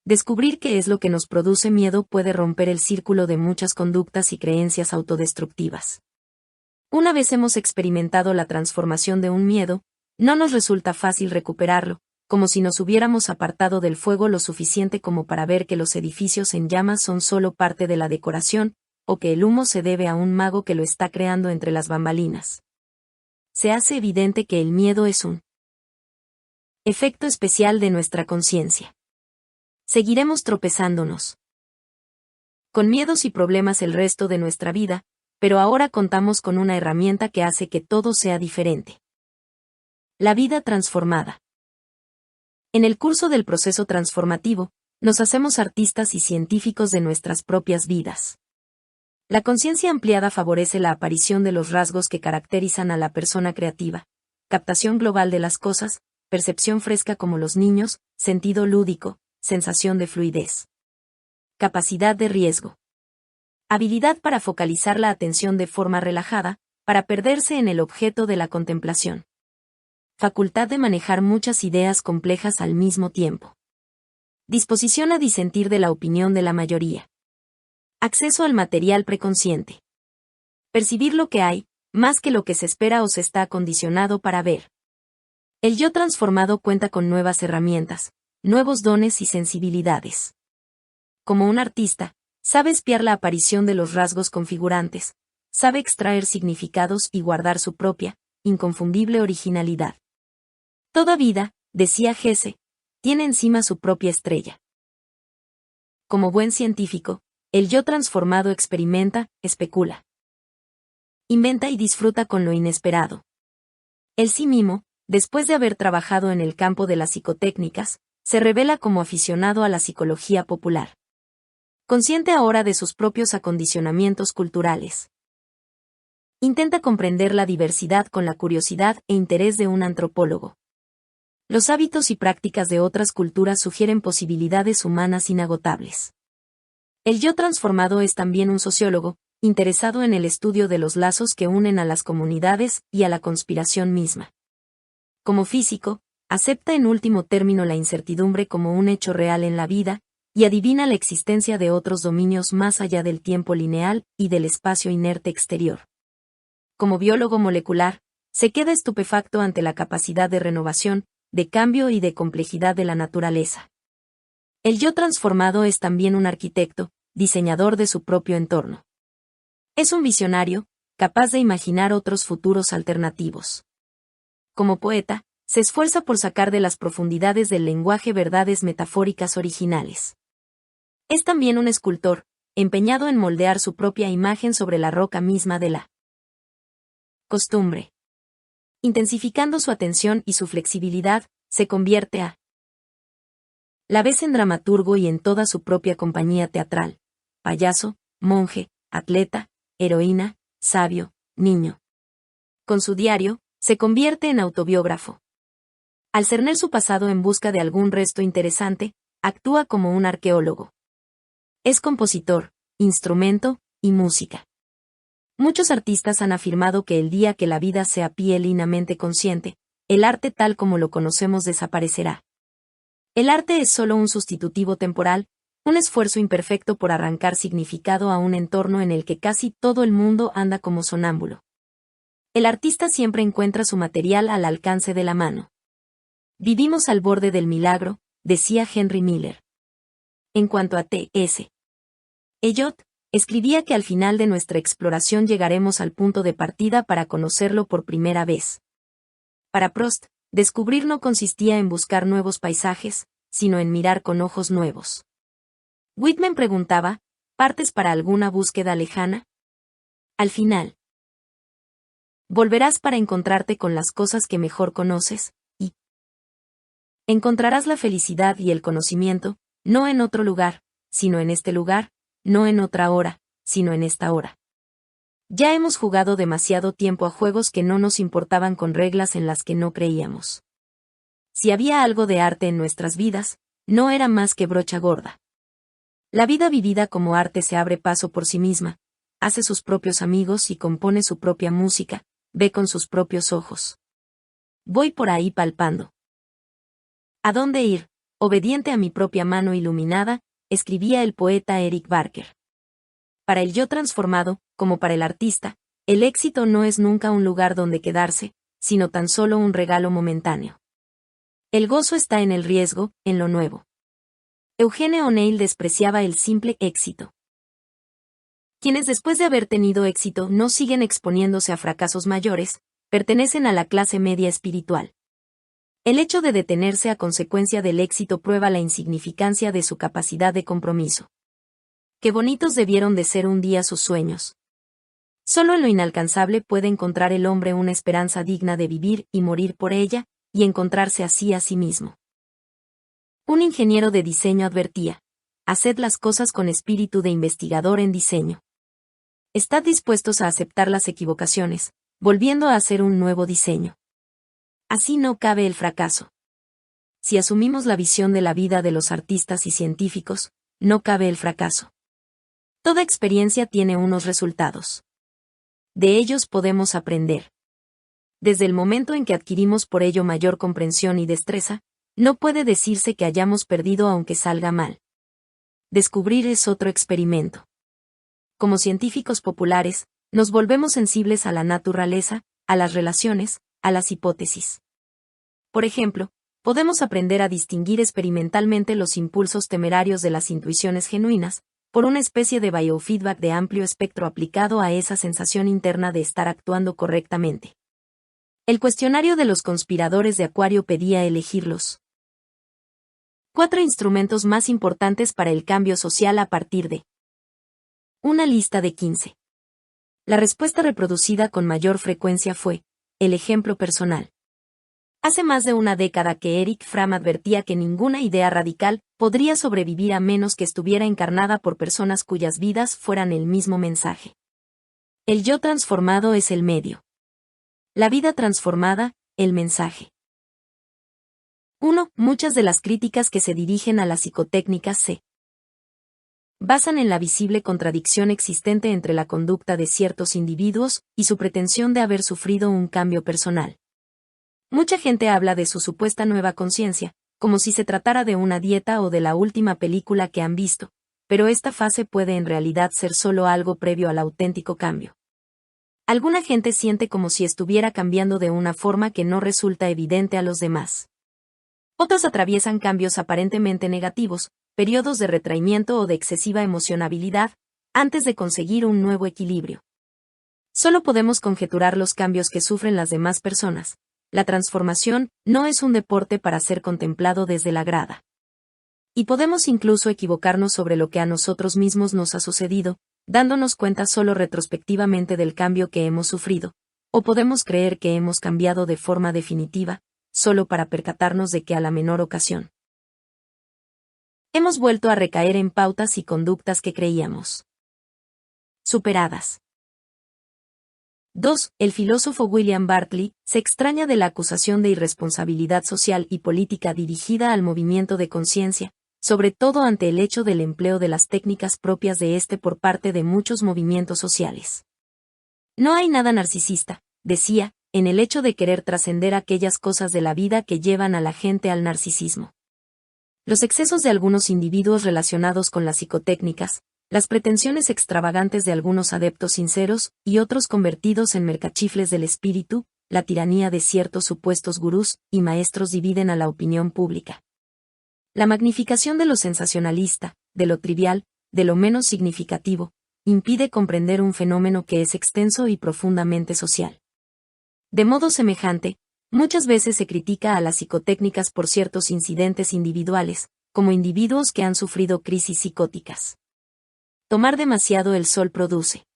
Descubrir qué es lo que nos produce miedo puede romper el círculo de muchas conductas y creencias autodestructivas. Una vez hemos experimentado la transformación de un miedo, no nos resulta fácil recuperarlo, como si nos hubiéramos apartado del fuego lo suficiente como para ver que los edificios en llamas son solo parte de la decoración, o que el humo se debe a un mago que lo está creando entre las bambalinas. Se hace evidente que el miedo es un efecto especial de nuestra conciencia. Seguiremos tropezándonos con miedos y problemas el resto de nuestra vida, pero ahora contamos con una herramienta que hace que todo sea diferente. La vida transformada. En el curso del proceso transformativo, nos hacemos artistas y científicos de nuestras propias vidas. La conciencia ampliada favorece la aparición de los rasgos que caracterizan a la persona creativa: captación global de las cosas, percepción fresca como los niños, sentido lúdico, sensación de fluidez, capacidad de riesgo, habilidad para focalizar la atención de forma relajada, para perderse en el objeto de la contemplación, facultad de manejar muchas ideas complejas al mismo tiempo, disposición a disentir de la opinión de la mayoría, acceso al material preconsciente, percibir lo que hay, más que lo que se espera o se está acondicionado para ver. El yo transformado cuenta con nuevas herramientas, nuevos dones y sensibilidades. Como un artista, sabe espiar la aparición de los rasgos configurantes, sabe extraer significados y guardar su propia, inconfundible originalidad. Toda vida, decía Hesse, tiene encima su propia estrella. Como buen científico, el yo transformado experimenta, especula, inventa y disfruta con lo inesperado. El sí mismo, después de haber trabajado en el campo de las psicotécnicas, se revela como aficionado a la psicología popular. Consciente ahora de sus propios acondicionamientos culturales. Intenta comprender la diversidad con la curiosidad e interés de un antropólogo. Los hábitos y prácticas de otras culturas sugieren posibilidades humanas inagotables. El yo transformado es también un sociólogo, interesado en el estudio de los lazos que unen a las comunidades y a la conspiración misma. Como físico, acepta en último término la incertidumbre como un hecho real en la vida, y adivina la existencia de otros dominios más allá del tiempo lineal y del espacio inerte exterior. Como biólogo molecular, Se queda estupefacto ante la capacidad de renovación, de cambio y de complejidad de la naturaleza. El yo transformado es también un arquitecto, diseñador de su propio entorno. Es un visionario, capaz de imaginar otros futuros alternativos. Como poeta, se esfuerza por sacar de las profundidades del lenguaje verdades metafóricas originales. Es también un escultor, empeñado en moldear su propia imagen sobre la roca misma de la costumbre. Intensificando su atención y su flexibilidad, se convierte a la vez en dramaturgo y en toda su propia compañía teatral, payaso, monje, atleta, heroína, sabio, niño. Con su diario, se convierte en autobiógrafo. Al cerner su pasado en busca de algún resto interesante, actúa como un arqueólogo. Es compositor, instrumento y música. Muchos artistas han afirmado que el día que la vida sea pielinamente consciente, el arte tal como lo conocemos desaparecerá. El arte es solo un sustitutivo temporal, un esfuerzo imperfecto por arrancar significado a un entorno en el que casi todo el mundo anda como sonámbulo. El artista siempre encuentra su material al alcance de la mano. Vivimos al borde del milagro, decía Henry Miller. En cuanto a T.S. Eliot, escribía que al final de nuestra exploración llegaremos al punto de partida para conocerlo por primera vez. Para Proust, descubrir no consistía en buscar nuevos paisajes, sino en mirar con ojos nuevos. Whitman preguntaba, ¿partes para alguna búsqueda lejana? Al final, volverás para encontrarte con las cosas que mejor conoces, y encontrarás la felicidad y el conocimiento, no en otro lugar, sino en este lugar, no en otra hora, sino en esta hora. Ya hemos jugado demasiado tiempo a juegos que no nos importaban con reglas en las que no creíamos. Si había algo de arte en nuestras vidas, no era más que brocha gorda. La vida vivida como arte se abre paso por sí misma, hace sus propios amigos y compone su propia música, ve con sus propios ojos. Voy por ahí palpando. ¿A dónde ir? Obediente a mi propia mano iluminada, escribía el poeta Eric Barker. Para el yo transformado, como para el artista, el éxito no es nunca un lugar donde quedarse, sino tan solo un regalo momentáneo. El gozo está en el riesgo, en lo nuevo. Eugene O'Neill despreciaba el simple éxito. Quienes después de haber tenido éxito no siguen exponiéndose a fracasos mayores, pertenecen a la clase media espiritual. El hecho de detenerse a consecuencia del éxito prueba la insignificancia de su capacidad de compromiso. Qué bonitos debieron de ser un día sus sueños. Solo en lo inalcanzable puede encontrar el hombre una esperanza digna de vivir y morir por ella, y encontrarse así a sí mismo. Un ingeniero de diseño advertía: haced las cosas con espíritu de investigador en diseño. Estad dispuestos a aceptar las equivocaciones, volviendo a hacer un nuevo diseño. Así no cabe el fracaso. Si asumimos la visión de la vida de los artistas y científicos, no cabe el fracaso. Toda experiencia tiene unos resultados. De ellos podemos aprender. Desde el momento en que adquirimos por ello mayor comprensión y destreza, no puede decirse que hayamos perdido aunque salga mal. Descubrir es otro experimento. Como científicos populares, nos volvemos sensibles a la naturaleza, a las relaciones, a las hipótesis. Por ejemplo, podemos aprender a distinguir experimentalmente los impulsos temerarios de las intuiciones genuinas, por una especie de biofeedback de amplio espectro aplicado a esa sensación interna de estar actuando correctamente. El cuestionario de los conspiradores de Acuario pedía elegir los 4 instrumentos más importantes para el cambio social a partir de una lista de 15. La respuesta reproducida con mayor frecuencia fue: el ejemplo personal. Hace más de una década que Eric Fromm advertía que ninguna idea radical podría sobrevivir a menos que estuviera encarnada por personas cuyas vidas fueran el mismo mensaje. El yo transformado es el medio. La vida transformada, el mensaje. 1. Muchas de las críticas que se dirigen a las psicotécnicas se basan en la visible contradicción existente entre la conducta de ciertos individuos y su pretensión de haber sufrido un cambio personal. Mucha gente habla de su supuesta nueva conciencia, como si se tratara de una dieta o de la última película que han visto, pero esta fase puede en realidad ser solo algo previo al auténtico cambio. Alguna gente siente como si estuviera cambiando de una forma que no resulta evidente a los demás. Otros atraviesan cambios aparentemente negativos, periodos de retraimiento o de excesiva emocionabilidad, antes de conseguir un nuevo equilibrio. Solo podemos conjeturar los cambios que sufren las demás personas. La transformación no es un deporte para ser contemplado desde la grada. Y podemos incluso equivocarnos sobre lo que a nosotros mismos nos ha sucedido, dándonos cuenta solo retrospectivamente del cambio que hemos sufrido, o podemos creer que hemos cambiado de forma definitiva, solo para percatarnos de que a la menor ocasión hemos vuelto a recaer en pautas y conductas que creíamos superadas. 2. El filósofo William Barclay se extraña de la acusación de irresponsabilidad social y política dirigida al movimiento de conciencia, sobre todo ante el hecho del empleo de las técnicas propias de este por parte de muchos movimientos sociales. No hay nada narcisista, decía, en el hecho de querer trascender aquellas cosas de la vida que llevan a la gente al narcisismo. Los excesos de algunos individuos relacionados con las psicotécnicas, las pretensiones extravagantes de algunos adeptos sinceros y otros convertidos en mercachifles del espíritu, la tiranía de ciertos supuestos gurús y maestros dividen a la opinión pública. La magnificación de lo sensacionalista, de lo trivial, de lo menos significativo, impide comprender un fenómeno que es extenso y profundamente social. De modo semejante, muchas veces se critica a las psicotécnicas por ciertos incidentes individuales, como individuos que han sufrido crisis psicóticas. Tomar demasiado el sol produce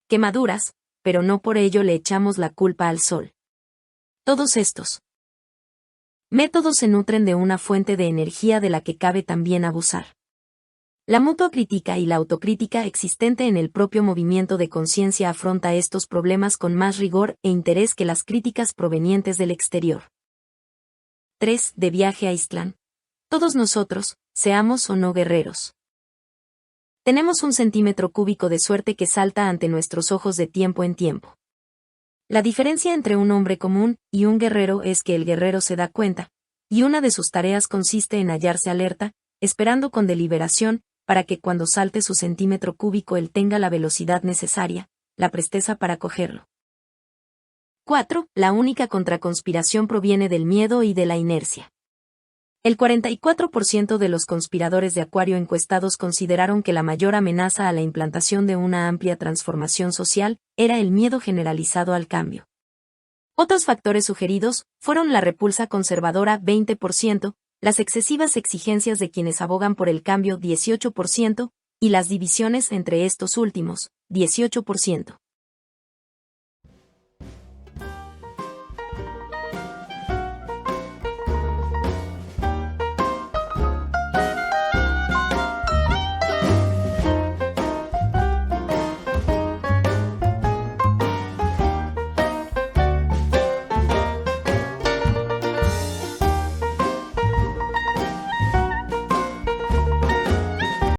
quemaduras, pero no por ello le echamos la culpa al sol. Todos estos métodos se nutren de una fuente de energía de la que cabe también abusar. La mutua crítica y la autocrítica existente en el propio movimiento de conciencia afronta estos problemas con más rigor e interés que las críticas provenientes del exterior. 3. De viaje a Ixtlán. Todos nosotros, seamos o no guerreros, tenemos un centímetro cúbico de suerte que salta ante nuestros ojos de tiempo en tiempo. La diferencia entre un hombre común y un guerrero es que el guerrero se da cuenta, y una de sus tareas consiste en hallarse alerta, esperando con deliberación, para que cuando salte su centímetro cúbico él tenga la velocidad necesaria, la presteza para cogerlo. 4. La única contraconspiración proviene del miedo y de la inercia. El 44% de los conspiradores de Acuario encuestados consideraron que la mayor amenaza a la implantación de una amplia transformación social era el miedo generalizado al cambio. Otros factores sugeridos fueron la repulsa conservadora 20%, las excesivas exigencias de quienes abogan por el cambio 18%, y las divisiones entre estos últimos 18%.